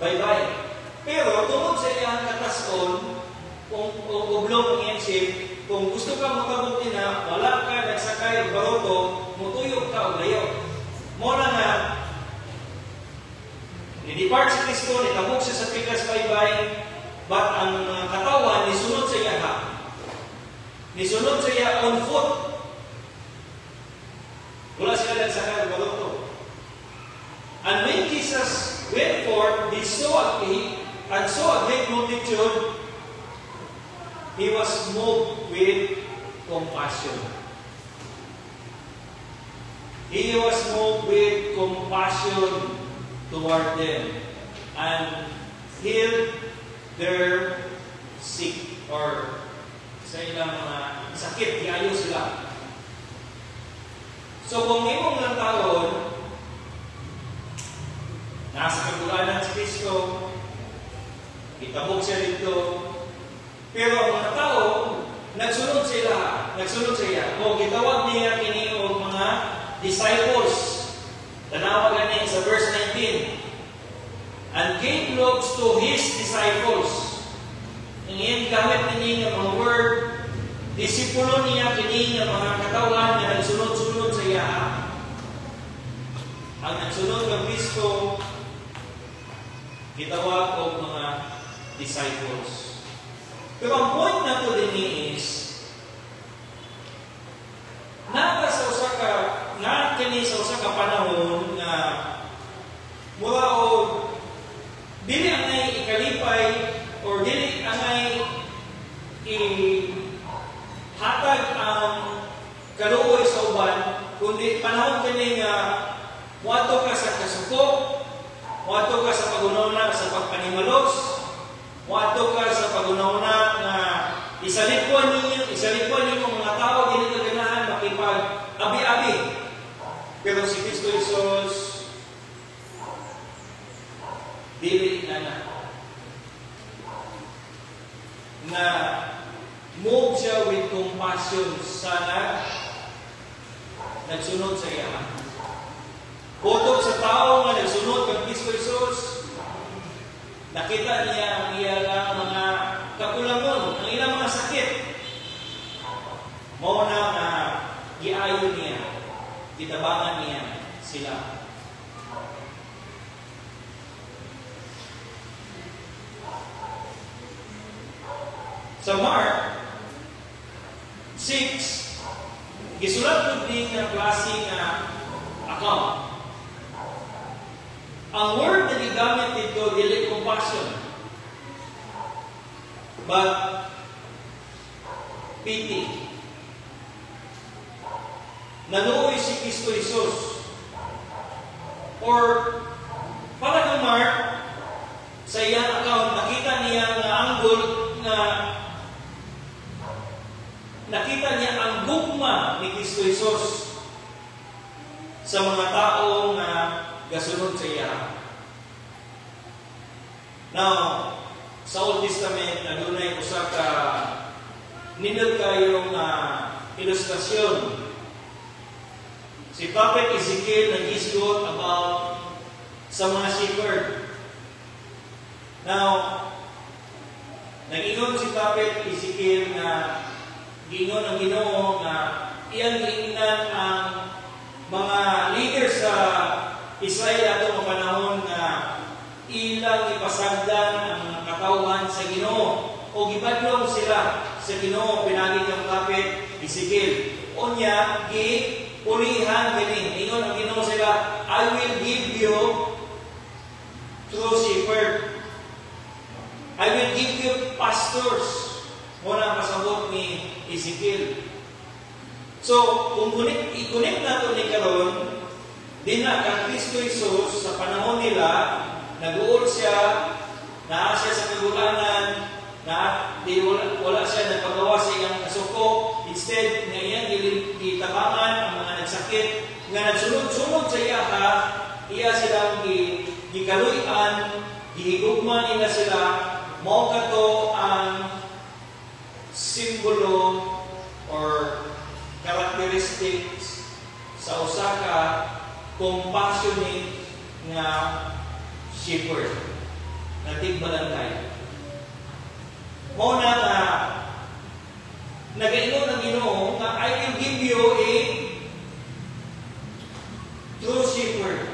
bye-bye. Pero tungod sa iyang katason, kung ublong ang iyang ship, kung gusto ka makabuti na, wala ka nagsakay o baroto, mutuyog ka o layo. Muna na, ni-depart si Kristo, nitabog siya sa pikas bye-bye, but ang katawan, nisunod sa iya ha. Nisunod sa iya on foot. Wala sila nagsakay o baroto. And when Jesus went forth, he saw a great multitude. He was moved with compassion. He was moved with compassion toward them and healed their sick or sa ilang mga sakit, iayo sila. So kung imong lang taon, nasa kagulanan si Kristo, itabog siya dito, pero ang mga tao, nagsunod sila, nagsunod siya. O gitawag niya kini og mga disciples. Tanawa gani sa verse 19. And gave looks to his disciples. Ngayon gamit nini nga mga word, disipulo niya kini nga mga katawan nga nagsunod-sunod sa iya. Ang nagsunod ng Kristo, gitawag og mga disciples. Pero ang point na ito din is, sa usa ka panahon na mula o dili angay ikalipay or dili angay ihatag ang kaluoy sa uban, kundi panahon kini nga muadto ka sa kasuko, muadto ka sa pagunawna sa pagpanimalos, muadto ka sa pagunawna nga isalikuan ninyo mga tao dili ka ganahan makipag-abi-abi. Pero si Kristo Jesus dili na move siya with compassion sa nagsunod sa iya. Putok sa tao nga nagsunod kay Kristo Jesus, nakita niya ang iyang mga kakulangon, ang ilang mga sakit. Mao na nga giayo niya, gitabangan niya sila. Sa Mark 6, gisulat po din ng klase na account. Ang word na gigamit dito, dili compassion, but pity. Naluoy si Kristo Jesus. Or, para kang Mark, sa iyang account, nakita niya ang angle na nakita niya ang gugma ni Kristo Jesus sa mga tao na gasunod sa iya. Now, sa Old Testament, adunay usa ka nindot kayong ilustrasyon. Si Prophet Ezekiel nag-isgot about sa mga shepherd. Now, nag-ingon si Prophet Ezekiel na giingon ang Ginoo na iyang giingnan ang mga leaders sa Israel ato mga panahon na ilang ipasagdan ang katawhan sa Ginoo o gibadlong sila sa Ginoo pinagi kang Prophet Ezekiel. Unya gipulihan kini ingon ang Ginoo sila, I will give you true shepherd. I will give you pastors. Muna pasabot ni Ezekiel. So, kung i-connect nato ni karon, din na kang Kristo Jesus sa panahon nila, nag-uol siya, naa siya sa kagulanan, na wala siya nagpagawa sa iyang kasuko. Instead, na iyang gitabangan ang mga nagsakit, nga nagsunod-sunod sa iya silang gikaluy-an, gihigugma nila sila, mao kato ang simbolo or characteristics sa usa ka compassionate nga shepherd na tigbalangay. Mao na nga nagaingon ang Ginoo nga I will give you a true shepherd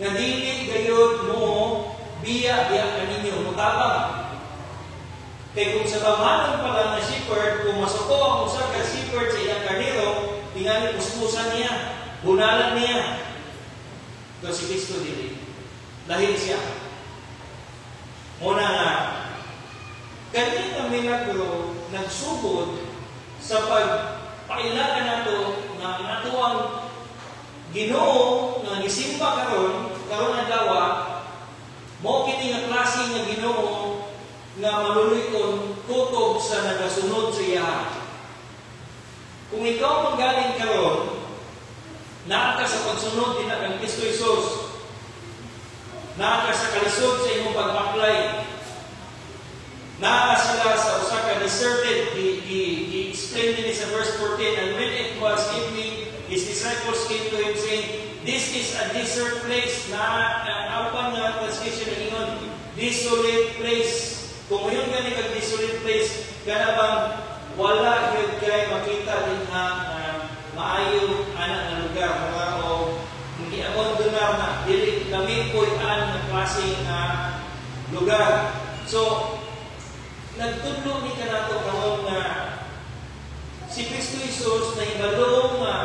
nga dili gayud mo biya kaninyo mutabang. Kay kung sa bamanan pa lang na shepherd, kung masuko ang usa ka shepherd sa iyang karnero, tingali puspusan niya, bunalan niya. Ito si Kristo dili. Dahil siya. Muna nga, kanina milagro nagsugod sa pagpailaan nato ng natuang Ginoo nga gisimba karon adlaw, mo kini nga klase nga Ginoo nga maluluyon kutob sa nagasunod sa iya. Kung ikaw manggaling karon, naa ka sa pagsunod din kang Kristo Jesus, naa ka sa kalisod sa imong pagpaklay, naa sila sa usa ka deserted, i-explain din sa verse 14, and when it was evening, his disciples came to him saying, this is a desert place, na apan nga translation ng ingon, desolate place. Kung ngayon gani kag desolate place, kana bang wala gyud kay makita din nga maayo ana nga lugar mga o hindi abandonar na dili kami koy an nga klase nga lugar. So nagtudlo ni kanato karon nga si Kristo Jesus na ibalo nga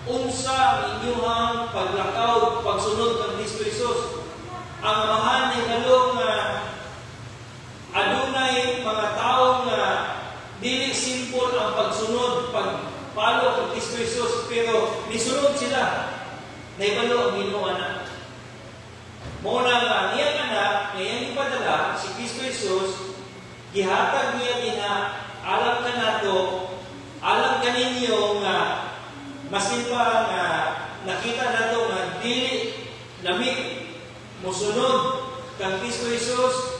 unsa ang inyong paglakaw pagsunod kang Kristo Jesus. Ang amahan ni ibalo nga adunay mga tao nga dili simple ang pagsunod, pagpalo kang Kristo Jesus, pero nisunod sila. Naibalo ang Ginoo anak. Mao na nga niyang anak, ngayang ipadala si Kristo Jesus, gihatag niya din na alam ka nato, alam ka ninyo nga masin pa nga nakita nato nga dili lami musunod kang Kristo Jesus,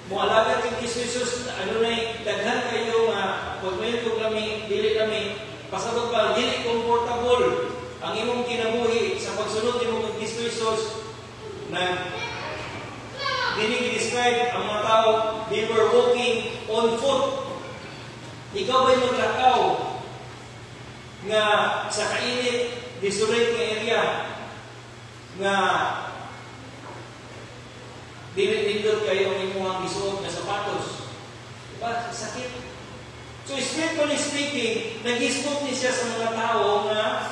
mualaga kang Kristo Jesus, ano na daghan kayo nga pag mayon kong lami, dili lami, pasabot pa, dili comfortable ang imong kinabuhi sa pagsunod nimo kang Kristo Jesus na dili i-describe ang mga tao, they were walking on foot. Ikaw ba'y maglakaw nga sa kainit, desolate nga area nga dili-dindot kayo ang imuhang isuot na sapatos? Diba? Sakit. So, spiritually speaking, nag-istot ni siya sa mga tao na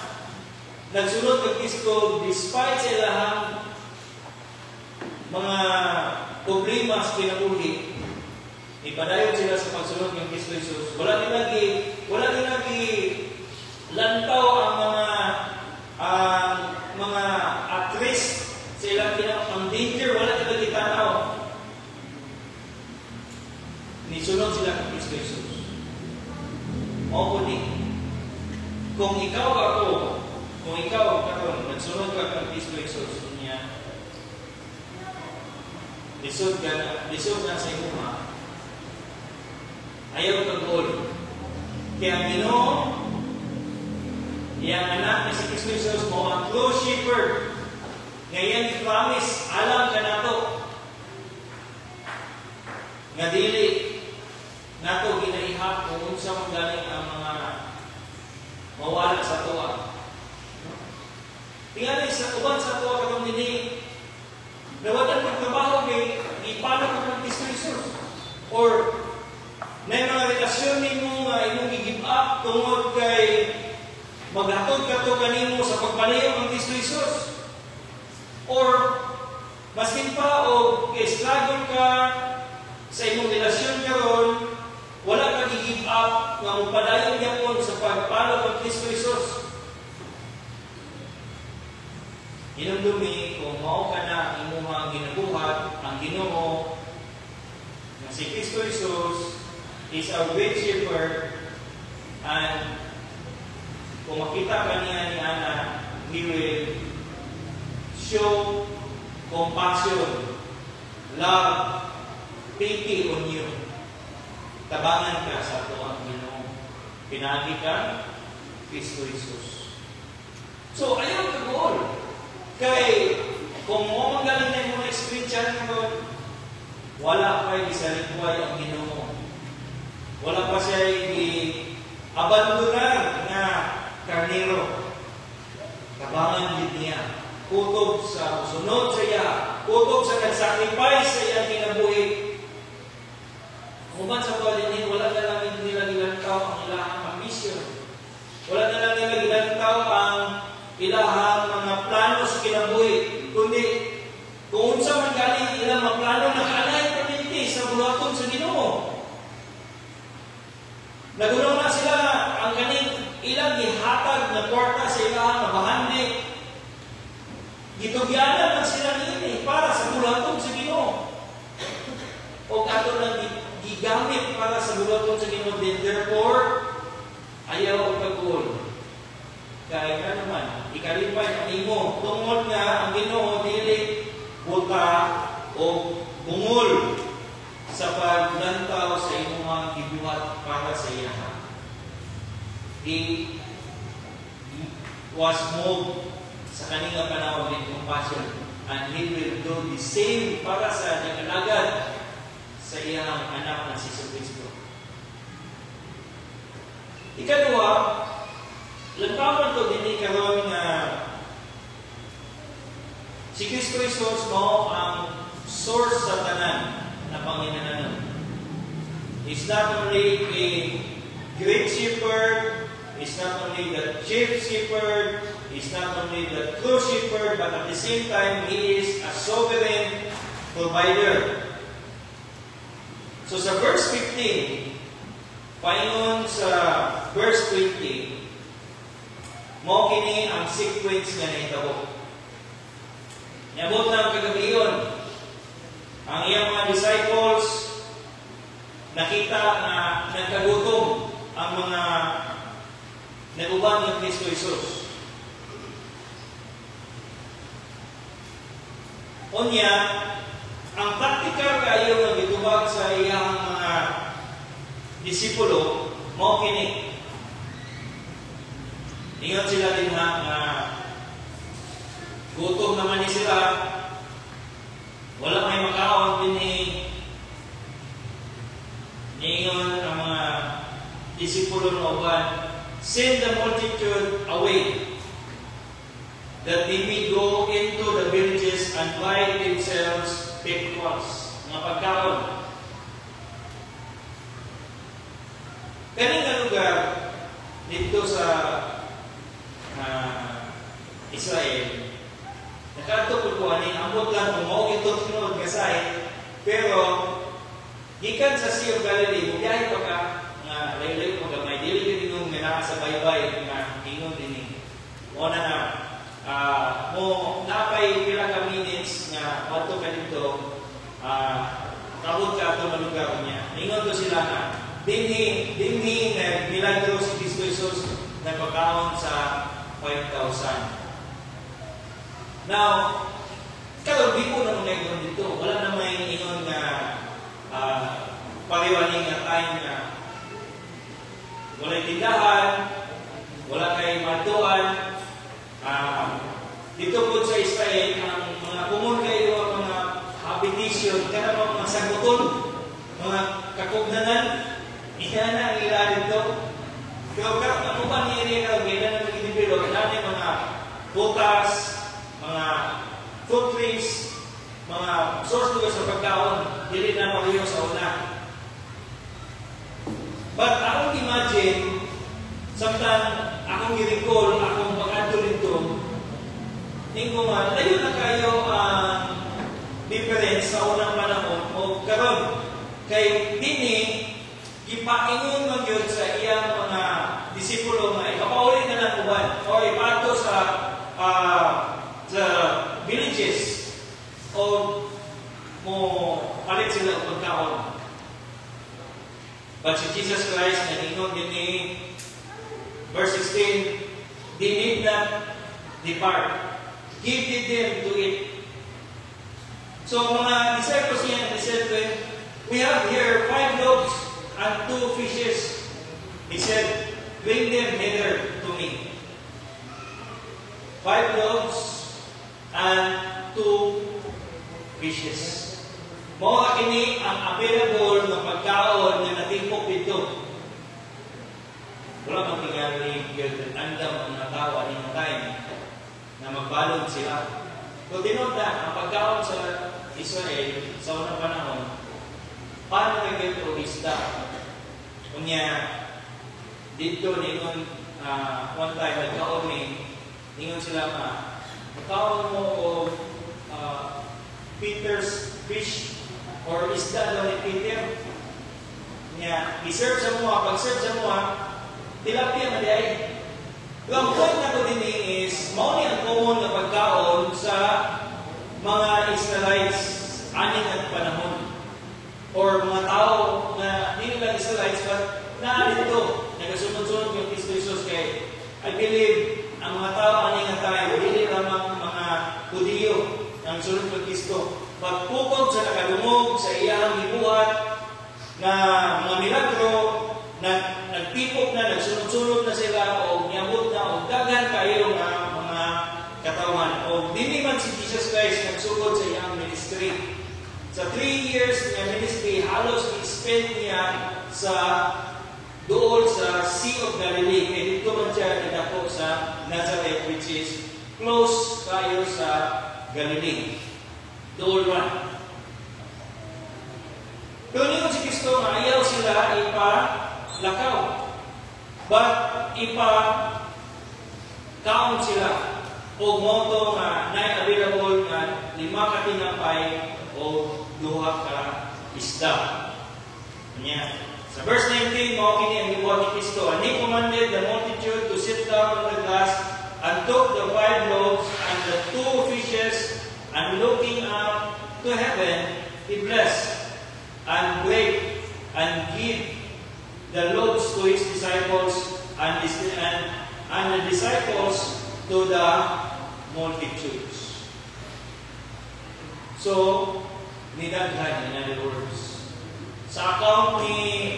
nagsunod kay Kristo despite sa ilahang mga problema sa kinabuhi. Ipadayon sila sa pagsunod ng Kristo Jesus. Wala din lagi lantaw ang mga at-risk sa ilang ang danger, wala din lagi tanaw. Nisunod sila ng Kristo Jesus. O kundi, kung ikaw karon nagsunod ka ng Kristo Jesus niya, lisod na sa imuha, ayaw kang goal. Kaya ang Ginoo, iyang anak na si Kristo Jesus mo ang true shepherd. Ngayon i-promise, alam ka na to. Nga dili nato ginaihap kung unsa man galing ang mga mawala sa tuwa. Tingali sa uban sa tuwa katong nini, nawatan kang trabaho kay ipalo ka ng Kristo Jesus. Or may mga relasyon nimo nga imong i-give up tungod kay maghatod ka to kanimo sa pagpalayo ng Kristo Jesus. Or maskin pa o struggle ka sa imong relasyon karon, wala kang i-give up nga magpadayon gyapon sa pagpalo ng Kristo Jesus. Hinumdumi kung mao ka na imong ginabuhat ang Ginoo nga si Kristo Jesus is our great shepherd, and kung makita ka niya ni Ana, He will show compassion, love, pity on you. Tabangan ka sa ato ang Ginoo. Pinagi ka, Kristo Jesus. So, ayaw ka goal. Kay, kung mo magaling na yung mga experience mo, wala pa isalikway ang Ginoo. Wala pa siya i-abandonan na karnero. Tabangan din niya. Kutob sa sunod sa iya. Kutob sa nag-sacrifice sa iyang kinabuhi. Kuman sa pwede wala na lang nila gilantaw ang ilahang ambisyon. Wala na lang nila gilantaw ang ilahang mga plano sa kinabuhi. Kundi, kung unsa man galing ilang mga plano, nakalay permanente sa buhaton sa Ginoo. Nagunaw na sila ang kaning ilang gihatag na kwarta sa ilahang mabahandi. Gitugyanan na sila niini para sa buhaton sa Ginoo. O ato lang gigamit para sa buhaton sa Ginoo. Therefore, ayaw pag-uol. Kaya ka naman, ikalipay ang imo. Tungod nga ang Ginoo dili buta o bungol sa paglantaw sa imong mga gibuhat para sa iya. He was moved sa kaninga panahon ng compassion, and He will do the same para sa nagalagad sa iyang anak na si Kristo. Ikadua, lantawan to din karon nga si Kristo Jesus mo ang source sa tanan na Panginoon. He's not only a great shepherd, He's not only the chief shepherd, He's not only the true shepherd, but at the same time, He is a sovereign provider. So sa verse 15, paingon sa verse 20, mo kini ang sequence nga nahitabo. Niabot na ang kagabiyon. Ang iyang mga disciples nakita na nagkagutom ang mga naguban ng Kristo Jesus. Unya, ang praktikal kayo nga gitubag sa iyang mga disipulo, mo kini. Ingat sila din nga gutom naman ni sila. Wala may makaon din ni niingon ang mga disipulo ng uban. Send the multitude away, that they may go into the villages and buy themselves victuals, mga pagkaon. Kaning nga lugar dito sa Israel, nakato po ko ani ambot lang kung mao ito tinod kasay, pero gikan sa Sea of Galilee, bubiyahe pa ka nga layo-layo pa gamay, dili ka dinong nga sa baybay nga ingon din mo na mo napay pila ka minutes nga adto ka dito, kabot ka ato nga lugar niya. Ingon to sila na dinhi nagmilagro si Kristo Jesus nagpakaon sa 5,000. Now, karon di ko na mga ingon dito. Wala na may ingon nga pariwani nga time nga wala tindahan, wala kay matuan. Dito po sa Israel, ang mga kumon kayo ang mga habitation, kada mga saguton, mga kakugnanan, iyan na ang ila dito. Pero ako ba ni Iriel, gaya na nag-develop, kailangan mga butas, mga fruit trees, mga source nyo sa pagkaon, dili na pag sa una. But akong imagine, samtang akong i-recall, akong pag-adto nito, tingko nga, layo na kayo ang difference sa unang panahon o karon. Kay dini, ipaingon man yun sa iyang mga disipulo nga, ipapauli na lang uban, o ipato sa villages, o mo palit sila ang pagkaon. But si Jesus Christ, naningon din ni verse 16, they need not depart. Give them to eat. So mga disciples niya, they said to him, "We have here 5 loaves and 2 fishes." He said, "Bring them hither to me." 5 loaves and 2 fishes. Mao kini ang available ng pagkaon nga natipok dito. Wala man tingali gyud andam ang mga tao ani nga time na magbalod sila. So tinota ang pagkaon sa Israel sa unang panahon, paano naging isda? Kunya dito ningon one time nagkaon ningon sila magkaon mo o Peter's fish or isda daw ni Peter. Kunya i-serve sa mga, pag-serve sa mga tilapia na diay. Ang point na ko din is mao ni ang common na pagkaon sa mga Israelites aning at panahon or mga tao na hindi lang Israelites but dito nagasunod-sunod yung Kristo Jesus kay I believe ang mga tao aning at tayo hindi lamang mga Hudiyo ang sunod kay Kristo but pukod sa nakadungog sa iyang gibuhat na mga milagro nagtipok na nagsunod-sunod na sila o niabot na o daghan kayo nga mga katawan o dili man si Jesus Christ nagsugod sa iyang ministry. Sa 3 years niya ministry, halos i-spend niya sa doon sa Sea of Galilee. Kaya dito man siya nadako sa Nazareth which is close kayo sa Galilee. Doon man. Doon yun si Kristo nga ayaw sila ipalakaw. But ipa-count sila o moto nga na-available nga 5 ka tinapay o 2 ka isda. Kanya. Sa verse 19, mao kini ang gibuhat ni Kristo. And he commanded the multitude to sit down on the grass and took the 5 loaves and the 2 fishes and looking up to heaven, he blessed and brake and gave the loaves to his disciples and the disciples to the multitudes. So, nidaghan, in other words. Sa account ni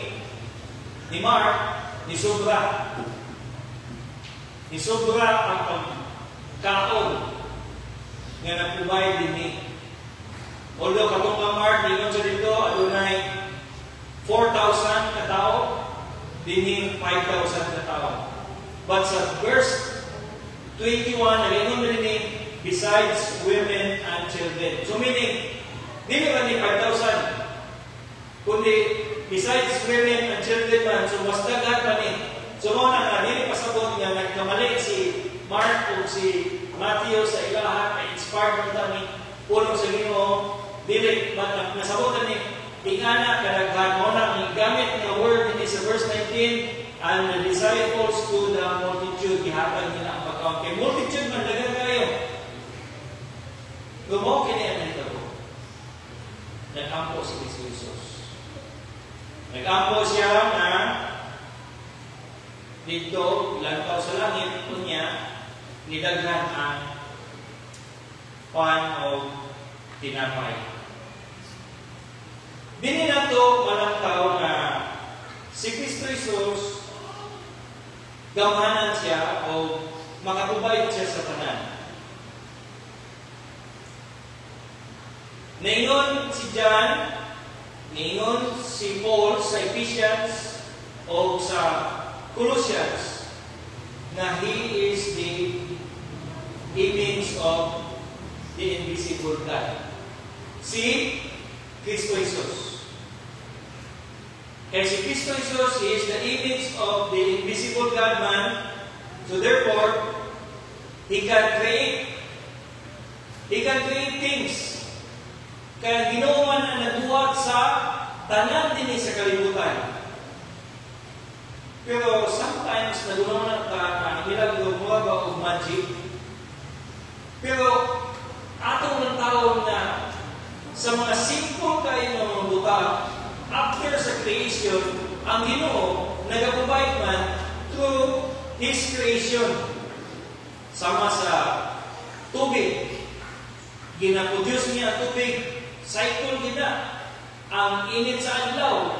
Mark, ni sobra ang pagkaon nga nag-provide din ni. Although katong nga Mark, dingon sa dito, adunay 4,000 ka tao, dinhi 5,000 ka tao. But sa verse 21, nag-ingon rin ni, besides women and children. So meaning, dili man ni 5,000, kundi besides women and children man, so mas dagat pa ni. So mo na dili pasabot nga nagkamali si Mark o si Matthew sa ilaha, inspired man ta ni puno sa Ginoo, dili man nasabotan ni ingana kadaghan mo na ang gamit nga word din sa verse 19 and the disciples to the multitude gihatag nila ang pagkaon. Kay multitude man dagan kayo. Gumawa kini ang ito. Nag-ampo si Kristo Jesus. Nag-ampo siya na dito, lantaw sa langit, kunya, nidaghan ang pan o tinapay. Dini na ito malantaw na si Kristo Jesus gamanan siya o makatubay siya sa tanan. Ningon si John, ningon si Paul sa Ephesians o sa Colossians na he is the image of the invisible God. Si Kristo Jesus. And si Kristo Jesus, he is the image of the invisible God man. So therefore, he can create things. Kaya Ginoo man ang nagbuhat sa tanan din sa kalibutan. Pero sometimes nagunaw na ilang gumawa ba o magic. Pero atong ng tao na sa mga simple kayo ng mga buta, after sa creation, ang Ginoo nag-provide man through His creation. Sama sa tubig. Ginaproduce niya ang tubig. cycle gina. Ang init sa adlaw,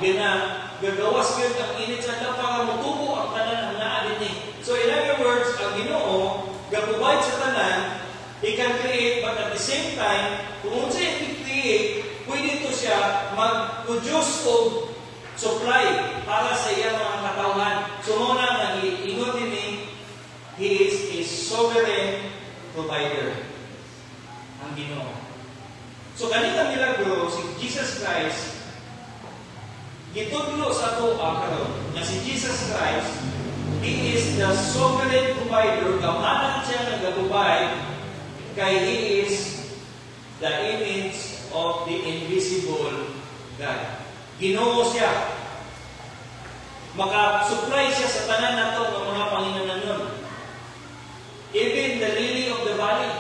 gagawas yun ang init sa adlaw para mutubo ang tanan ang naa dinhi. So in other words, ang Ginoo gaprovide sa tanan, He can create, but at the same time, kung unsa i-create, pwede to siya mag-produce o supply para sa iyang mga katawhan. So muna nang ingon dinhi, He is a sovereign provider. Ang Ginoo. So kanina milagro, si Jesus Christ, gitudlo sa ato karon na si Jesus Christ, He is the sovereign provider. Kamanan siya nag-provide kay He is the image of the invisible God. Ginoo siya. Maka-supply siya sa tanan nato ng mga Panginoon. Even the lily of the valley.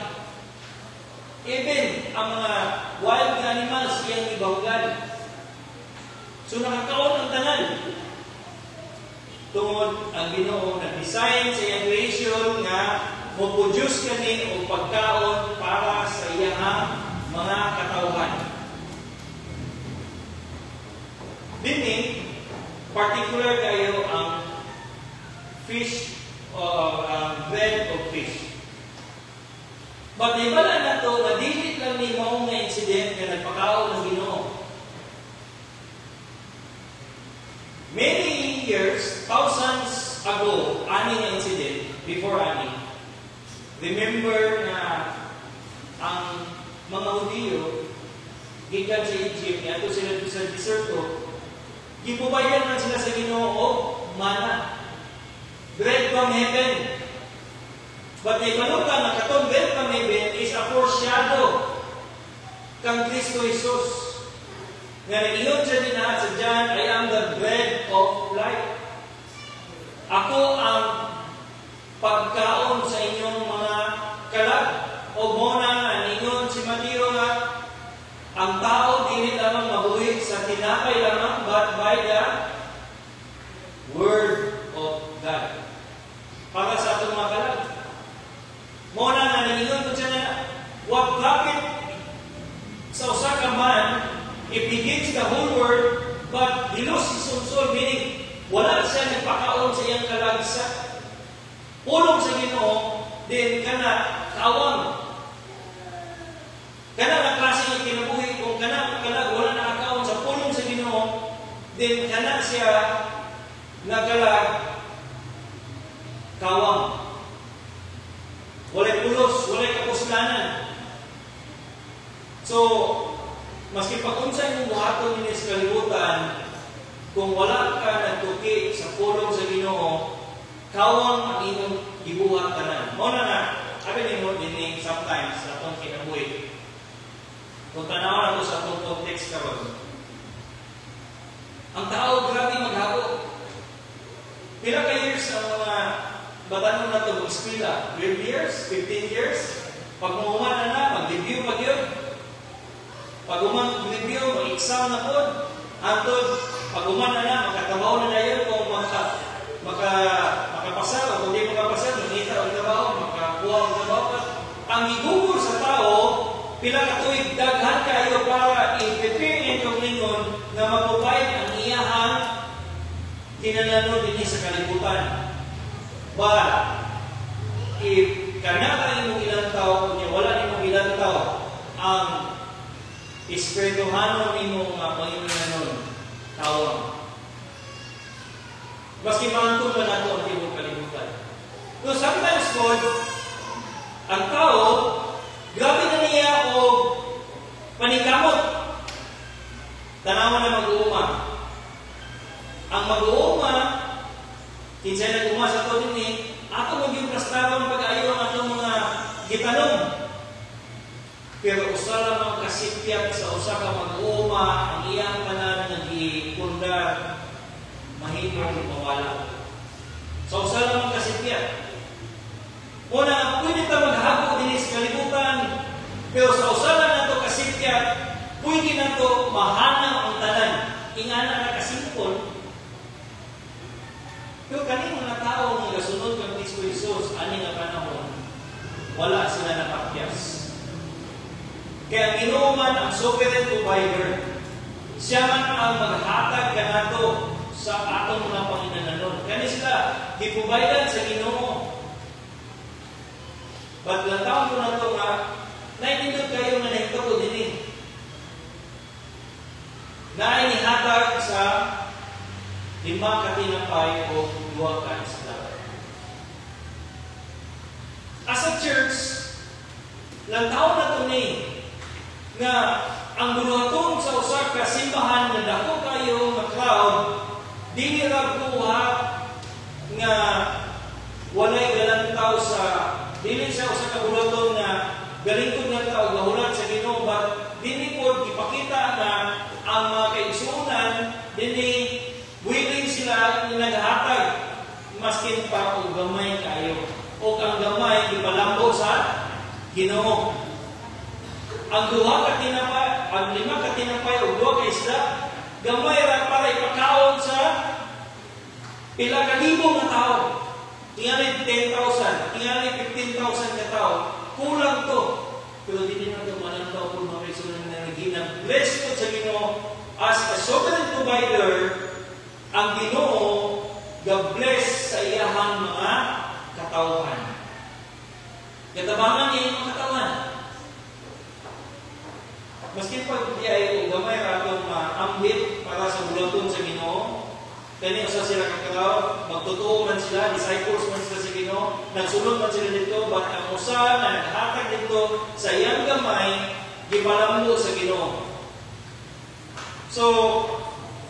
Even ang mga wild animals iyang ibahugan. So nakakaon ang tanan. Tungod ang Ginoo nag-design sa iyang creation nga mo-produce kani o pagkaon para sa iyang mga katawhan. Dini, particular kayo ang fish o bread of fish. But ibala na to, na dili lang ni maong na incident na nagpakaon ng Ginoo. Many years, thousands ago, ani na incident, before ani, remember na ang mga Hudiyo, gikan sa Egypt, ato sila sa deserto, gipubayan man sila sa Ginoo mana, bread from heaven. But ipanukan na katong bread from heaven is a foreshadow kang Kristo Jesus. Nga nag-iyon siya din sa John, I am the bread of life. Ako ang pagkaon sa inyong mga kalag. O muna nga ningon si Mateo nga, ang tao dili lamang mabuhi sa tinapay lamang, but by the Word of God. Para sa atong mga kalag. Muna nga ningon ko siya na, what bakit sa usa ka man, it begins the whole world, but dilos si sunsol, meaning wala siya nagpakaon sa iyang kalagsa. Pulong sa Ginoo, then kana kaawang. Kana na klase ng kinabuhi, kung kana kalag wala nakakaon sa pulong sa Ginoo, then kana siya nagalag kawang. Walay pulos, walay kapuslanan. So, maski pag-unsay mong buhaton ninyo sa kalibutan, kung wala ka nagtuki sa pulong sa Ginoo, kawang ang inyong gibuhat tanan. Muna na, sabi ni mo din sometimes sa itong kinabuhi. Kung tanawan nato sa itong context karon, ang tao grabe maghabo. Pila ka years ang mga batanon na ito mag-eskwela? 12 years? 15 years? Pag umuman na, mag-review pag yun. Pag mag-review, mag-exam na po. Antod, pag uman na, makatabaw na yun kung makapasa o kung di makapasa, manita ang trabaho, makakuha ang trabaho. Ang igugol sa tao, pila ka tuwid, daghan kayo para i-prepare itong lingon na mag-provide ang iyahan tinanano din sa kalibutan. But, if kanaka imong ilang tao, kung wala imong ilang tao, ang espirituhano nimong Panginoon tawag. Maski maangkon na nato ang imong kalibutan. So sometimes God, ang tao, grabe na niya o panikamot. Tanawan na mag-uuma. Ang mag-uuma, kinsay nag-uuma sa ito din eh, ako mag-yung prastawan pag-ayo ang atong mga gitanong. Pero usa lamang kasipyat sa usa ka mag-uuma, ang iyang tanan nag-iipundar, mahimong mawala. So usa lamang kasipyat. Una, pwede ta maghabo din sa kalibutan, pero sa usa lang nato kasipyat, pwede nato mahanap ang tanan. Ingana na kasimpol. Pero kaning mga tao nga gasunod kang Kristo Jesus, ani nga panahon, wala sila napakyas. Kaya ang Ginoo man ang sovereign provider. Siya man ang maghatag kanato sa atong mga panginanon. Kani sila gipubaydan sa Ginoo. But lantaw ko na ito nga, nainindot kayo na nahito ko din eh. Nainihatag sa 5 katinapay o 2 ka isda. As a church, lantaw na ito ni nga ang buluhaton sa usa ka simbahan na dako kayo nga crowd, dili ra buha nga walay galantaw sa dili siya usa ka buluhaton nga galingkod nga tao gahulat sa Ginoo, but dili po ipakita na ang mga kaigsuonan dili willing sila naghatag maskin pa og gamay kayo o ang gamay ipalambo sa Ginoo. Ang 2 ka tinapay, ang 5 ka tinapay o 2 ka isda, gamay ra para ipakaon sa pila ka libo nga tao. Tingali 10,000, tingali 15,000 ka tao. Kulang to. Pero hindi na ito manantaw kung mga kaisunan na naginang. Blessed po sa Ginoo as a sovereign provider, ang Ginoo ga-bless sa iyahang mga katawhan. Gatabangan niya yung mga katawan. Maski pag di ay gamay ratong ambit para sa bulaton sa Ginoo, kani usa sila kakalaw, magtotoo man sila, disciples man sila sa Ginoo, nagsulod man sila dito, but ang usa na naghatag dito sa iyang gamay, gipalambo sa Ginoo. So,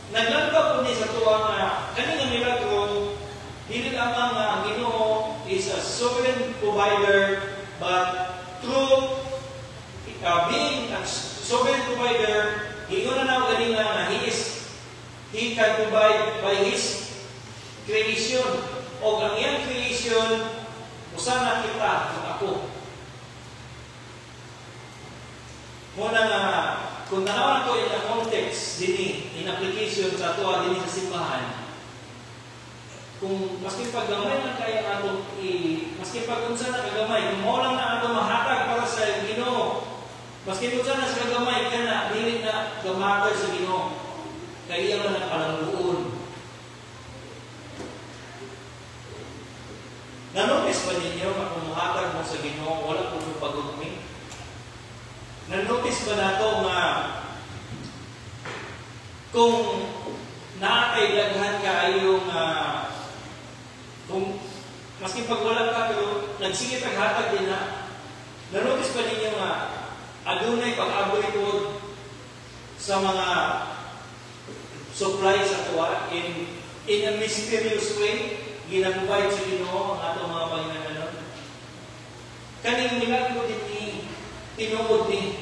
naglantaw po ni sa tuwa nga, kani nga milagro, dili lamang nga ang Ginoo is a sovereign provider, but through being a sovereign provider, hingon na galing na He can provide by His creation. O ang iyang creation, usa na kita, ako. Muna nga, kung nanawan ko yung context dini, in application sa tuwa dini sa simbahan, kung maski paggamay man kaya atong maski pag unsa na kagamay, kung mo lang na atong mahatag para sa Ginoo, maski unsa na sa kagamay kana dili na gamatag sa Ginoo, kaya man ang palangguon. Nanotice ba ninyo na kung mahatag mo sa Ginoo, wala po yung pag-ugming? Nanotice ba nato nga kung nakakailaghan ka ayong kung maski pag wala ka pero nagsigit ang hatag din na, nanotice ba ninyo nga adunay pag-aboy po sa mga supply sa tuwa in a mysterious way, ginagubay sa Ginoo ang atong mga Panginoon. Kaning milagro din ni tinuod ni.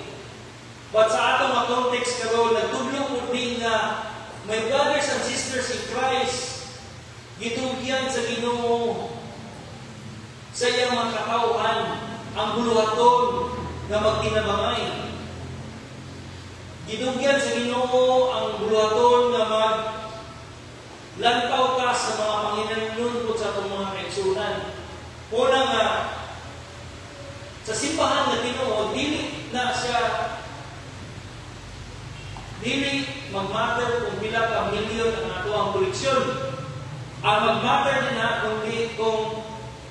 But sa atong mga context karon, nagtudlo po din na my brothers and sisters in Christ, gitugyan sa Ginoo sa iyang mga katawhan ang buluhaton na magtinabangay. Gitugyan sa Ginoo ang buluhaton na maglantaw ka sa mga Panginoon po sa itong mga kaigsunan. Una nga, sa simbahan na Ginoo, dili na siya dili mag-matter kung pila ka milyon ang ato ang koleksyon. Ang mag-matter din na kung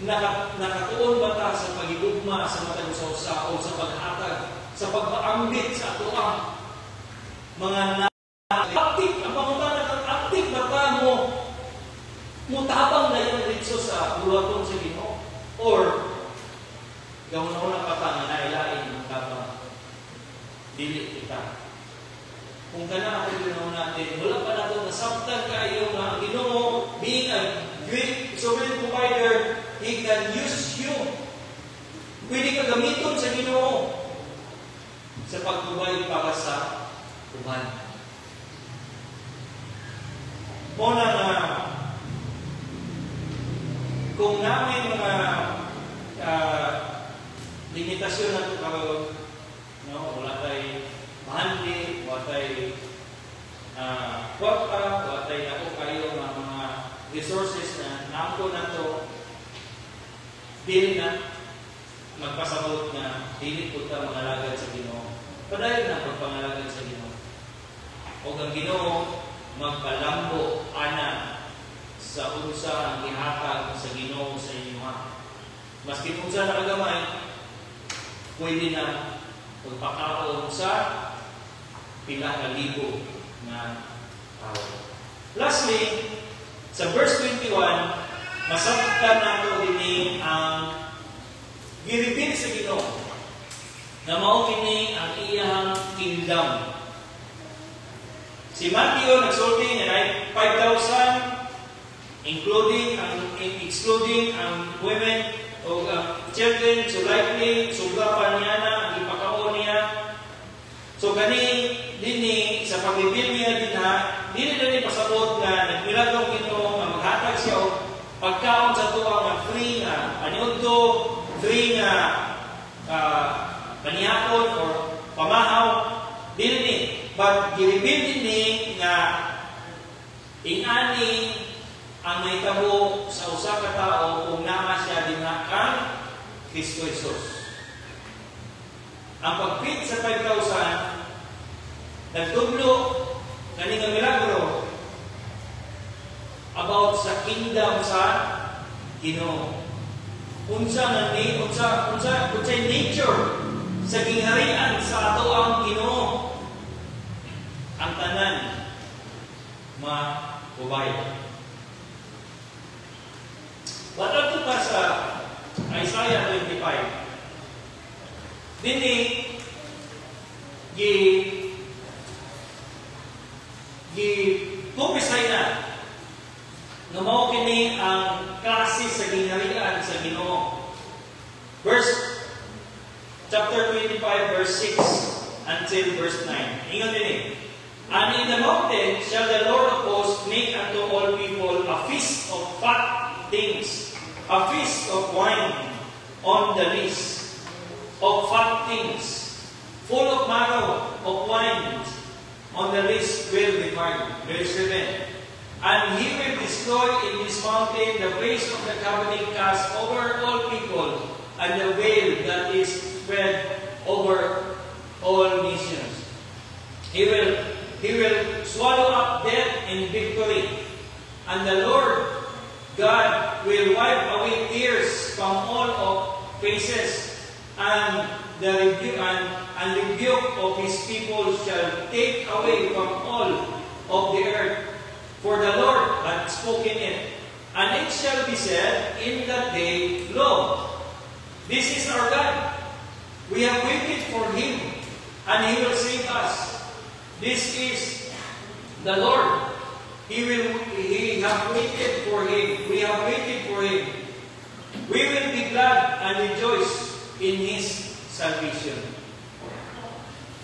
nakatuon ba ta sa pagigugma sa matag sa o sa paghatag, sa pagpaambit sa ato ang mga active, ang pangutana ng active ba ta mo mutabang na yung ritso sa buluhaton sa Ginoo, or gawin na pa ta nga nailain ng tabang dili kita. Kung kana ako ginawa natin, wala pa nato nasabtan kayo na Ginoo, being a great sovereign provider, He can use you. Pwede ka gamiton sa Ginoo sa pagprovide para sa uban. Muna nga, kung namin mga limitasyon na ito karoon, no, wala tayo mahandi, wala tayo kwarta, wala tayo ako kayo mga resources na naampo na ito, dili na magpasabot na dili po ta mangalagad sa Ginoo. padayon na pagpangalagan sa Ginoo. O ang Ginoo magpalambo ana sa unsa ang ihatag sa Ginoo sa inyo ha. Maski kung sa nakagamay, pwede na pagpakaon sa pila ka libo na tao. Lastly, sa verse 21, masabtan nato din ang giripin sa Ginoo na mao kini ang iyang kingdom. Si Matthew nagsulti na 5,000 excluding ang women o children, so likely sobra pa niya na ang ipakaon niya. So gani dinhi sa pagbibil niya din ha, dili pasabot nga nagmilagro Ginoo nga maghatag siya og pagkaon sa tuwa nga free nga paniudto, free nga panihapon or pamahaw, dili ni. But gilibin din nga ingani ang may tabo sa usa ka tawo kung nama siya dinha kang Kristo Jesus. Ang pag-feed sa 5,000 nagtudlo kani nga milagro about sa kingdom sa Ginoo. Unsa nature sa gingharian sa ato ang Ginoo. Ang tanan mabubay. Wala ito pa sa Isaiah 25. Dini pupisay na nga mao kini ang klase sa gingharian sa Ginoo. Chapter 25 verse 6 until verse 9. Ingon din And in the mountain shall the Lord of hosts make unto all people a feast of fat things, a feast of wine on the list, of fat things, full of marrow of wine on the list will be mine. Verse 7. And he will destroy in this mountain the place of the covenant cast over all people, and the veil that is spread over all nations. He will swallow up death in victory, and the Lord God will wipe away tears from all of faces, and the rebuke of his people shall take away from all of the earth. For the Lord hath spoken it. And it shall be said in that day, Lo, this is our God. We have waited for him, and he will save us. This is the Lord. We have waited for him. We have waited for him. We will be glad and rejoice in his salvation.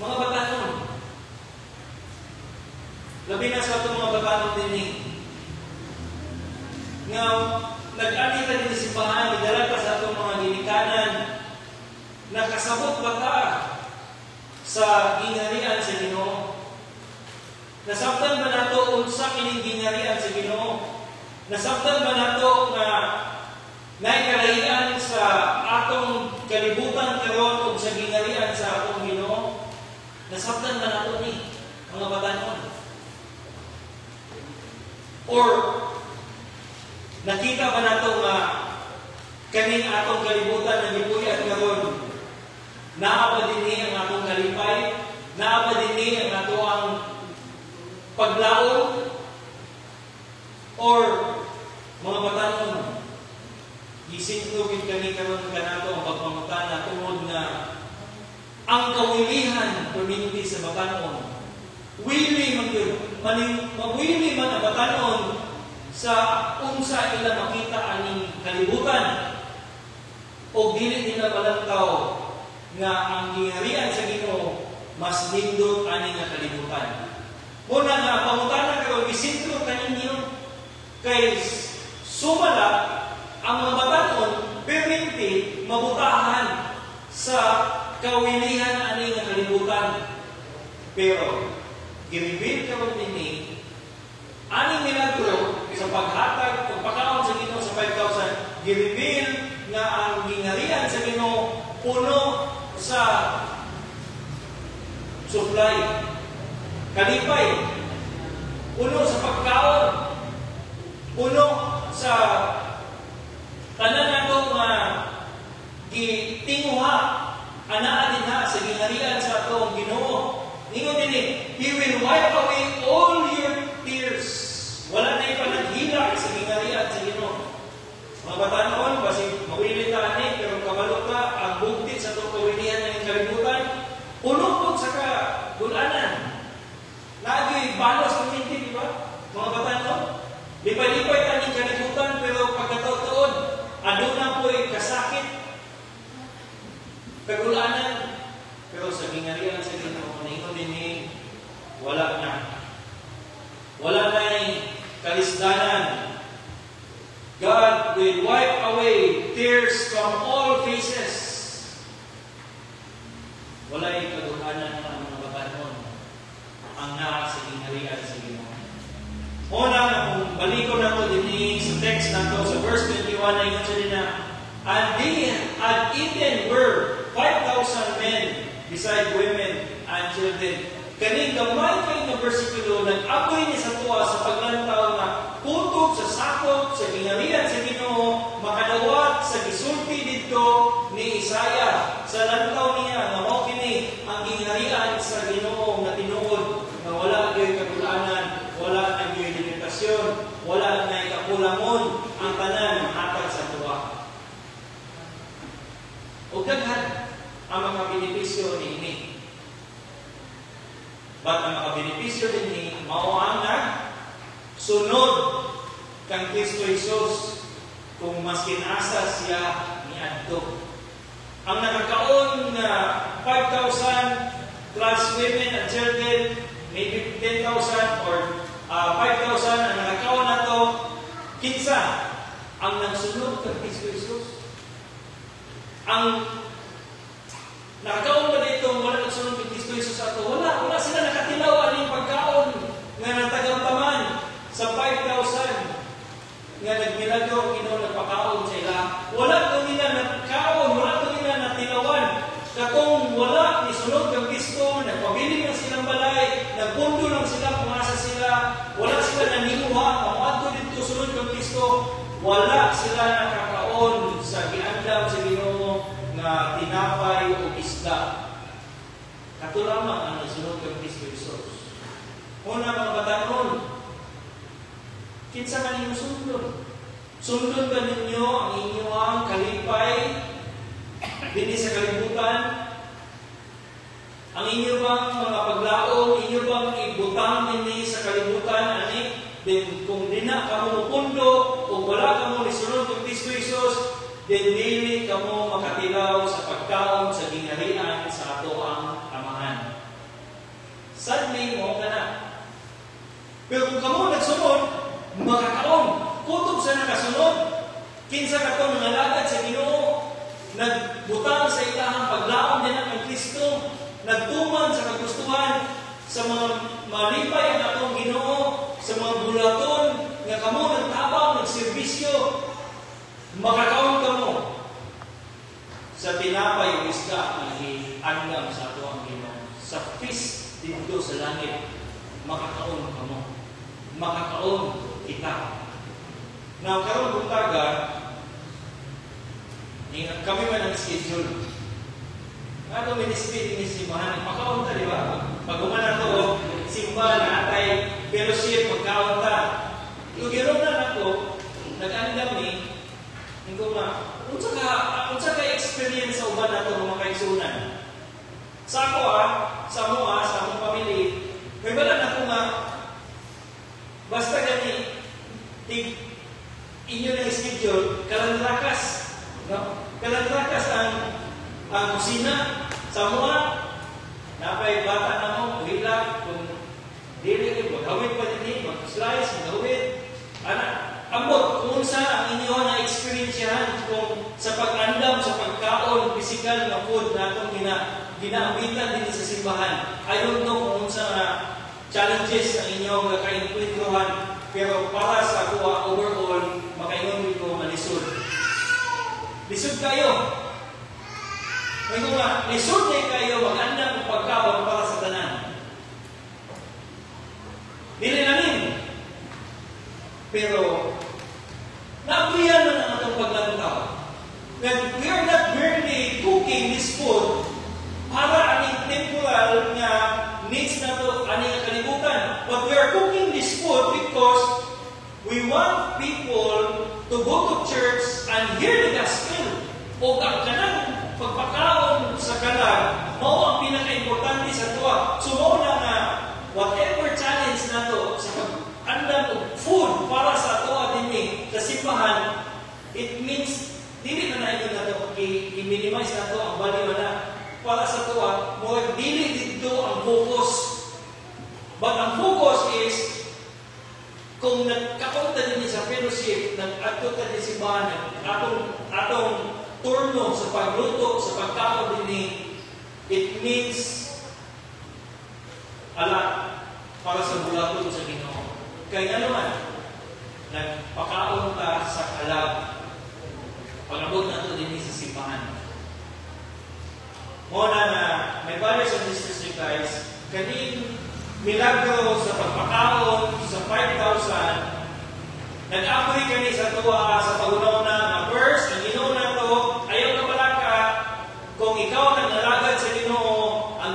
Mga batanon, labi na sa itong mga batanon din eh. Nga, nag-alita din sa simbahan, nagdalata sa itong mga ginikanan, nakasabot ba ka sa gingharian sa Ginoo? Nasabtan ba nato unsa kining gingharian sa Ginoo? Nasabtan ba nato nga naikalahian sa atong kalibutan karon ug sa gingharian sa atong Ginoo? Nasabtan ba nato ni mga batanon? Or nakita ba nato nga kaning atong kalibutan nga gipuyat karon? Naa ba dinhi ang atong kalipay? Naa ba dinhi ang ato ang paglaom? Or mga batanon, gisinugid kami karon kanato ang pagpangutana tungod nga ang kawilihan perminti sa batanon. Wili man ang batanon sa unsa ila makita aning kalibutan o dili nila malantaw nga ang gingharian sa Ginoo mas nindot aning nga kalibutan. Muna nga pangutana karon gisintro kaninyo kay sumala ang mga batanon perminti mabutahan sa kawilihan aning nga kalibutan. Pero giribil karon nini aning milagro sa paghatag o pagkaon sa Ginoo sa 5,000, giribil nga ang gingharian sa Ginoo puno sa supply. Kalipay, puno sa pagkaon, puno sa tanan nato nga gitinguha, anaa din ha sa gingharian sa atong Ginoo. Ingon din He will wipe away all your tears. Wala na ipanaghila sa gingharian sa Ginoo. Mga batanon, basig mawili ta ani, pero kabalo ka, ang bugtit sa itong kawilihan ng kalibutan, puno po sa kagulanan. Lagi balos ng hindi, di ba? Mga batanon, lipay-lipay ta ng kalibutan, pero pagkataon, aduna po'y kasakit, kagulanan, pero sa gingharian sa Ginoo, ningon din wala na. Wala na kalisdanan. God will wipe away tears from all faces. Walay kagulanan ng mga batanon ang naa sa gingharian sa Ginoo. Una, kung balikon nato din sa text nato sa verse 21 na ingon siya din na, and they had eaten were 5,000 men beside women and children. Kaning gamay kay nga bersikulo nag-apoy ni sa tuwa sa paglantaw na kutob sa sakop sa gingharian sa Ginoo makadawat sa gisulti didto ni Isaya sa lantaw niya nga mao kini ang gingharian sa Ginoo nga tinuod nga wala gyud kagulanan, wala na gyud limitasyon, wala na kakulangon ang tanan hatag sa tuwa. Ug daghan ang mga benepisyo niini. But ang makabenepisyo din ni mao ang sunod kang Kristo Jesus kung maskin asa siya niadto. Ang nakakaon na 5,000 plus women and children, maybe 10,000 or 5,000 ang nakakaon nato, kinsa ang nagsunod kang Kristo Jesus. Ang nakakaon ba dito wala nagsunod kang Kristo Jesus ato? Wala sila nakatilaw aning pagkaon nga natagamtaman sa 5,000 nga nagmilagro ang Ginoo nagpakaon sa ila. Wala ko nila nagkaon, wala ko nila natilawan. Katong wala ni sunod kang Kristo, nagpabiling lang silang balay, nagpundo lang sila, pumasa sila, wala sila nanimuha, mamadto dito sunod kang Kristo, wala sila nakakaon sa giandam sa Ginoo nga tinapay o isda. Kato lamang ang nasunod kang Kristo Jesus. Una mga batanon, kinsa man ninyo sundon? Sundon ba ninyo ang inyong kalipay dinhi sa kalibutan? Ang inyo bang mga paglaom, inyo bang ibutang dinhi sa kalibutan? Ani, then kung di na kamo mupundo o wala kamo nisunod kang Kristo Jesus, then dili kamo makatilaw sa pagkaon sa gingharian sa ato ang Amahan. Sadly mo ka na. Pero kung kamo nagsunod, makakaon. Kutob sa nakasunod, kinsa kato nangalagad sa Ginoo, nagbutang sa ilahang paglaom din ang Kristo, nagtuman sa kagustuhan sa mga malipay ang atong Ginoo, sa mga bulaton nga kamo nagtabang, nagserbisyo, makakaon ka mo sa tinapay o isda na iandam sa ato ang Ginoo. Sa feast dito sa langit, makakaon ka mo. Makakaon kita. Now, karon buntaga, kami man ang schedule. Ano ministry ni simbahan? Makaon ta, di ba? Pag umana to, simba na atay fellowship, magkaon ta. Lugiron na ako, nag-andam ni, hindi ko unsa ka experience sa uban nato mga kaigsunan. Sa ako sa among family, may wala na ko nga basta gani inyo na schedule kalandrakas, no? Kalandrakas ang kusina sa mga napay bata na mo, buhila, kung dili ko maghawid pa din, mag-slice, maghawid, ambot kung sa ang inyo na experience kung sa pag-andam, sa pagkaon, physical na food na itong ginaambitan din sa simbahan. I don't know kung sa challenges ang inyong nakainkwentruhan, pero para sa kuha overall, makaingon ko malisod. Lisod kayo. May nga, lisod na kayo mag-andam ng pagkaon para sa tanan. Dili namin. Pero, naabriyan man ang atong paglantaw. When we are not merely cooking this food para aning temporal nga needs na to, aning kalibutan. But we are cooking this food because we want people to go to church and hear the gospel. O kanang pagpakaon sa kalag, mao ang pinaka-importante sa tuwa. So, mao na nga, whatever challenge na to sa pag-andam og food para sa tuwa din sa simbahan, it means, dili na naibig na to, i-minimize na to ang value na para sa tuwa, more dili dito ang focus. But ang focus is, kung nagkakunta din sa fellowship, nag-ato ka din simbahan, atong turno sa pagluto, sa pagkaon din, it means a lot para sa bulaton sa Ginoo. Kaya naman, nagpakaon ka sa kalag, pag-abot na ito din sa simbahan. Muna na, may brothers and sisters you guys, kaning milagro sa pagpakaon sa 5,000, nag-apoy kami sa tuwa sa pag-unaw na first, ang Ginoo na to, ayaw ka pala ka, kung ikaw nag-alagad sa Ginoo, ang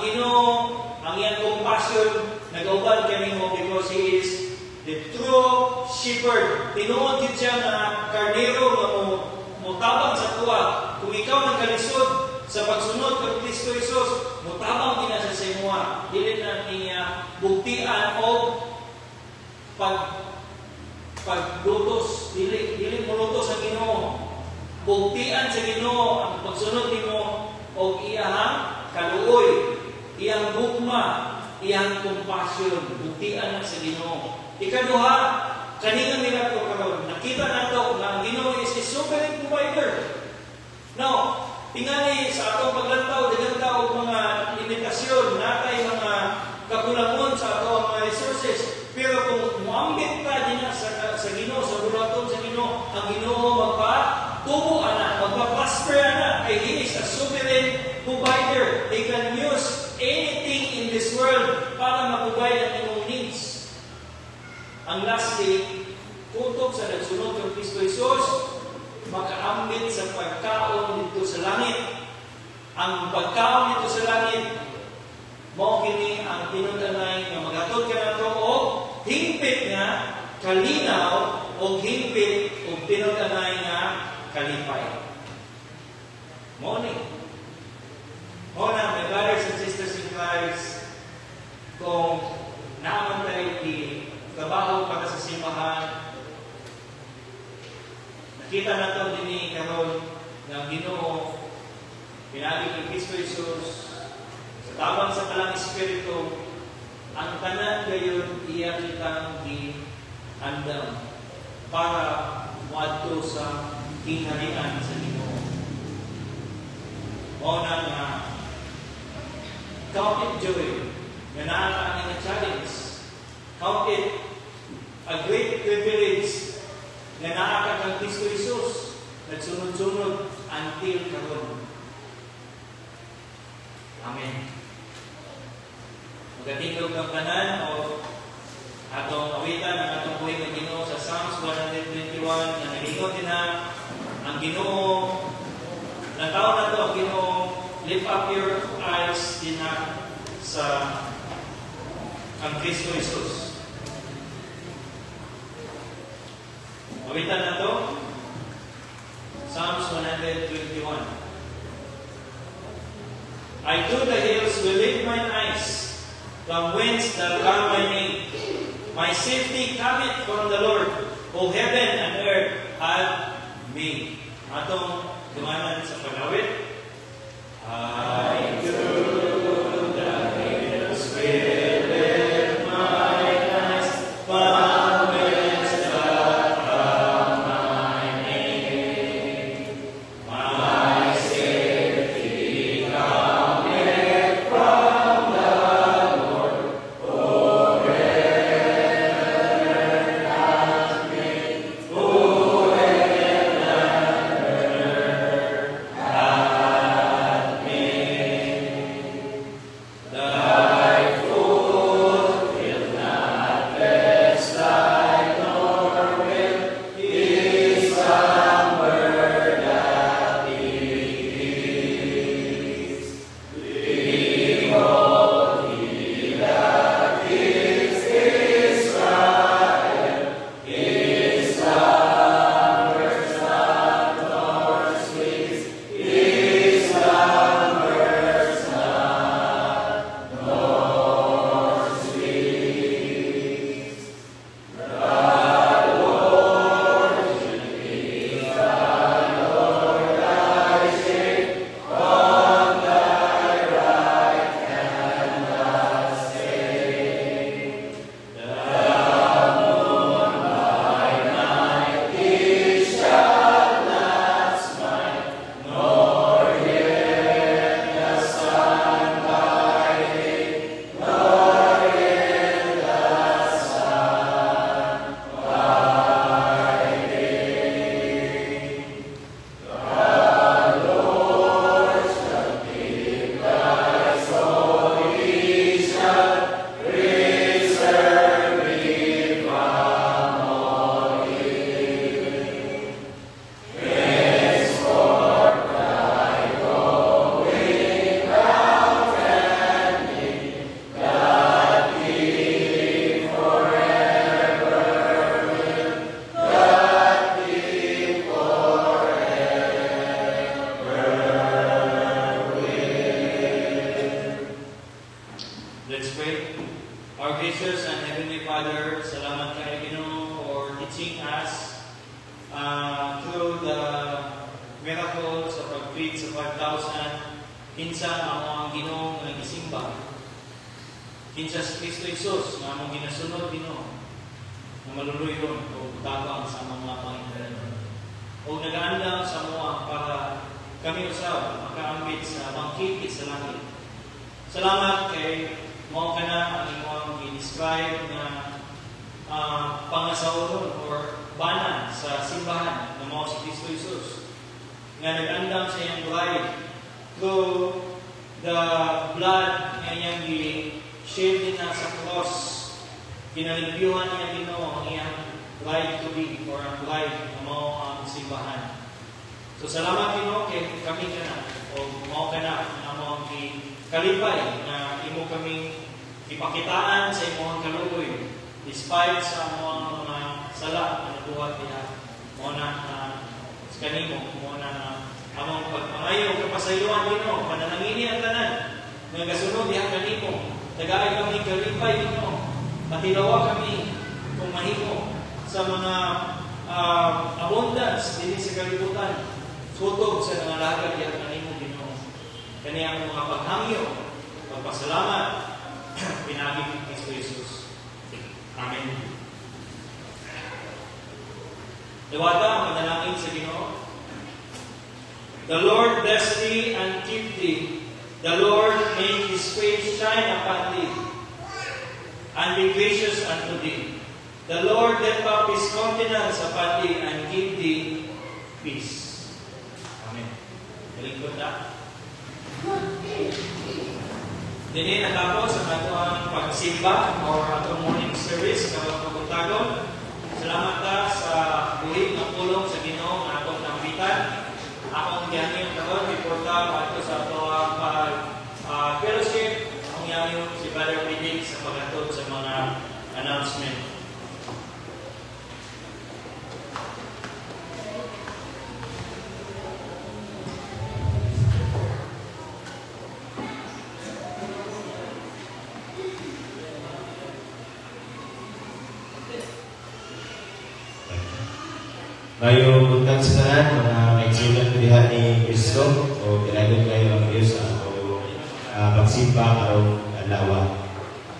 iyang compassion, nag-aubad kami mo because He is the true shepherd. Tinuod din siya na karnero na mutabang sa tuwa. Kung ikaw nagkalisod sa pagsunod kay Kristo Jesus, mutabang din na sa imuha. Dili na niya buktian o paglutos. Dili mulutos sa Ginoo. Buktian sa Ginoo ang pagsunod nimo o iyang kaluoy, iyang gugma, iyang compassion. Buktian na sa Ginoo. Ikaduha, kaningang milagro karon. Nakita nato na ang Ginoo is a sovereign provider. Now, tingali sa atong paglantaw, digantaw mga limitasyon, natay mga kakulangon sa atong mga resources. Pero kung muambit ka din sa Ginoo, sa bulaton sa Ginoo, ang Ginoo magpatubo ana, magpa-prosper ana, kay He is a sovereign provider. They can use anything in this world para ma-provide ang inyong needs. Ang lastly, tutok sa nagsunod ng Kristo Jesus, makaambit sa pagkaon dito sa langit. Ang pagkaon dito sa langit, mao kini ang tinud-anay nga magatod ka nato o hingpit nga kalinaw o hingpit o tinud-anay nga kalipay. Mao ni. Mao na, my brothers and sisters in Christ, kung naaman tayo trabaho para sa simbahan, nakita nato din karon ng Ginoo pinagi ni Kristo Jesus sa tabang sa kalang Espiritu, ang tanan gayon iya kitang giandam para muadto sa kingharian sa Ginoo. Mao na nga count it joy nga naa ka nga challenge. Count it a great privilege na naakad ng Kristo Jesus nagsunod-sunod until karon. Amen. Magatingog ng tanan o atong awitan ang atong buhay ng Ginoo sa Psalms 121 na nalingon din na ang Ginoo, nataon na to ang Ginoo, lift up your eyes din na sa ang Kristo Jesus. Awitan na to, Psalms 121. I to the hills will lift mine eyes, from whence shall come my aid. My safety cometh from the Lord, who heaven and earth have made. Atong dumanan sa pag-awit. I to the hills will lift mine eyes, from whence shall come my aid. My safety cometh from the Lord, who heaven and earth hath made. Who heaven and earth hath made. gracious and Heavenly Father, salamat kay Ginoo for teaching us through the miracles sa pag-feed sa 5,000. Kinsa ang Ginoo nga gisimba. Kinsa si Kristo Jesus nga among ginasunod Ginoo na maluluyon o tabang sa mga Panginoon. O nagaandam sa mga para kami usab makaambit sa bangkit sa langit. Salamat kay mao kana ang imong gi-describe na pangasawon or banan sa simbahan na mao si Kristo Jesus nga nag-andam sa iyang bride through the blood nga iyang gi-shed na sa cross. Kinalibyuhan niya Ginoo ang iyang bride to be or ang bride na mao ang simbahan. So salamat Ginoo kay kami kana o mao kana ang among kalipay na imo kaming ipakitaan sa imong kaluoy despite sa among mga sala na nabuhat niya mo na sa kanimo mo na among pagpangayo kapasayloan Ginoo panalangini ang tanan nga gasunod diha kanimo tagaay kami kalipay Ginoo patilawa kami kung mahimo sa mga abundance dinhi sa kalibutan sutog sa nangalagad diha kanimo Ginoo kani ang mga paghangyo pagpasalamat pinagi ni Kristo Jesus. Amen. Dawata ang manalangin sa Ginoo. The Lord bless thee and keep thee. The Lord make His face shine upon thee and be gracious unto thee. The Lord lift up His countenance upon thee and give thee peace. Amen. Galingkod na. Dini natapos ang atong pagsimba or atong morning service karong pagpuntagon. Salamat ta sa buhig ng pulong sa Ginoo nga atong nambitan. Akong gihanyo karon reporta ato sa atong fellowship. Akong gihanyo si Brother Pidik sa paghatod sa mga announcement. Ngayong buntag sa tanan, mga kaigsunan ko diha ni Kristo, o tinagon kayo ang Diyos sa ako pagsimba karong adlaw.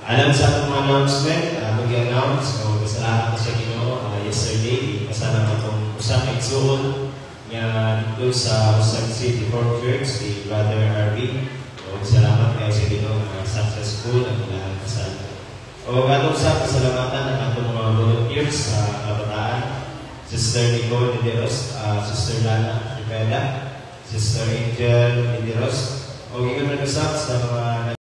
Alam sa atong mga announcement, mag-i-announce, o kasalamat sa Ginoo yesterday, kasama itong usang kaigsuon nga dito sa Usag City Fort Church, si Brother Arby. O salamat kayo sa Ginoo na successful ang lahat kasalamat. O atong sa kasalamatan ang atong mga volunteers sa kabataan, Sister Nicole Dideros, Sister Lana Rivera, Sister Angel Dideros, o ingon na sa mga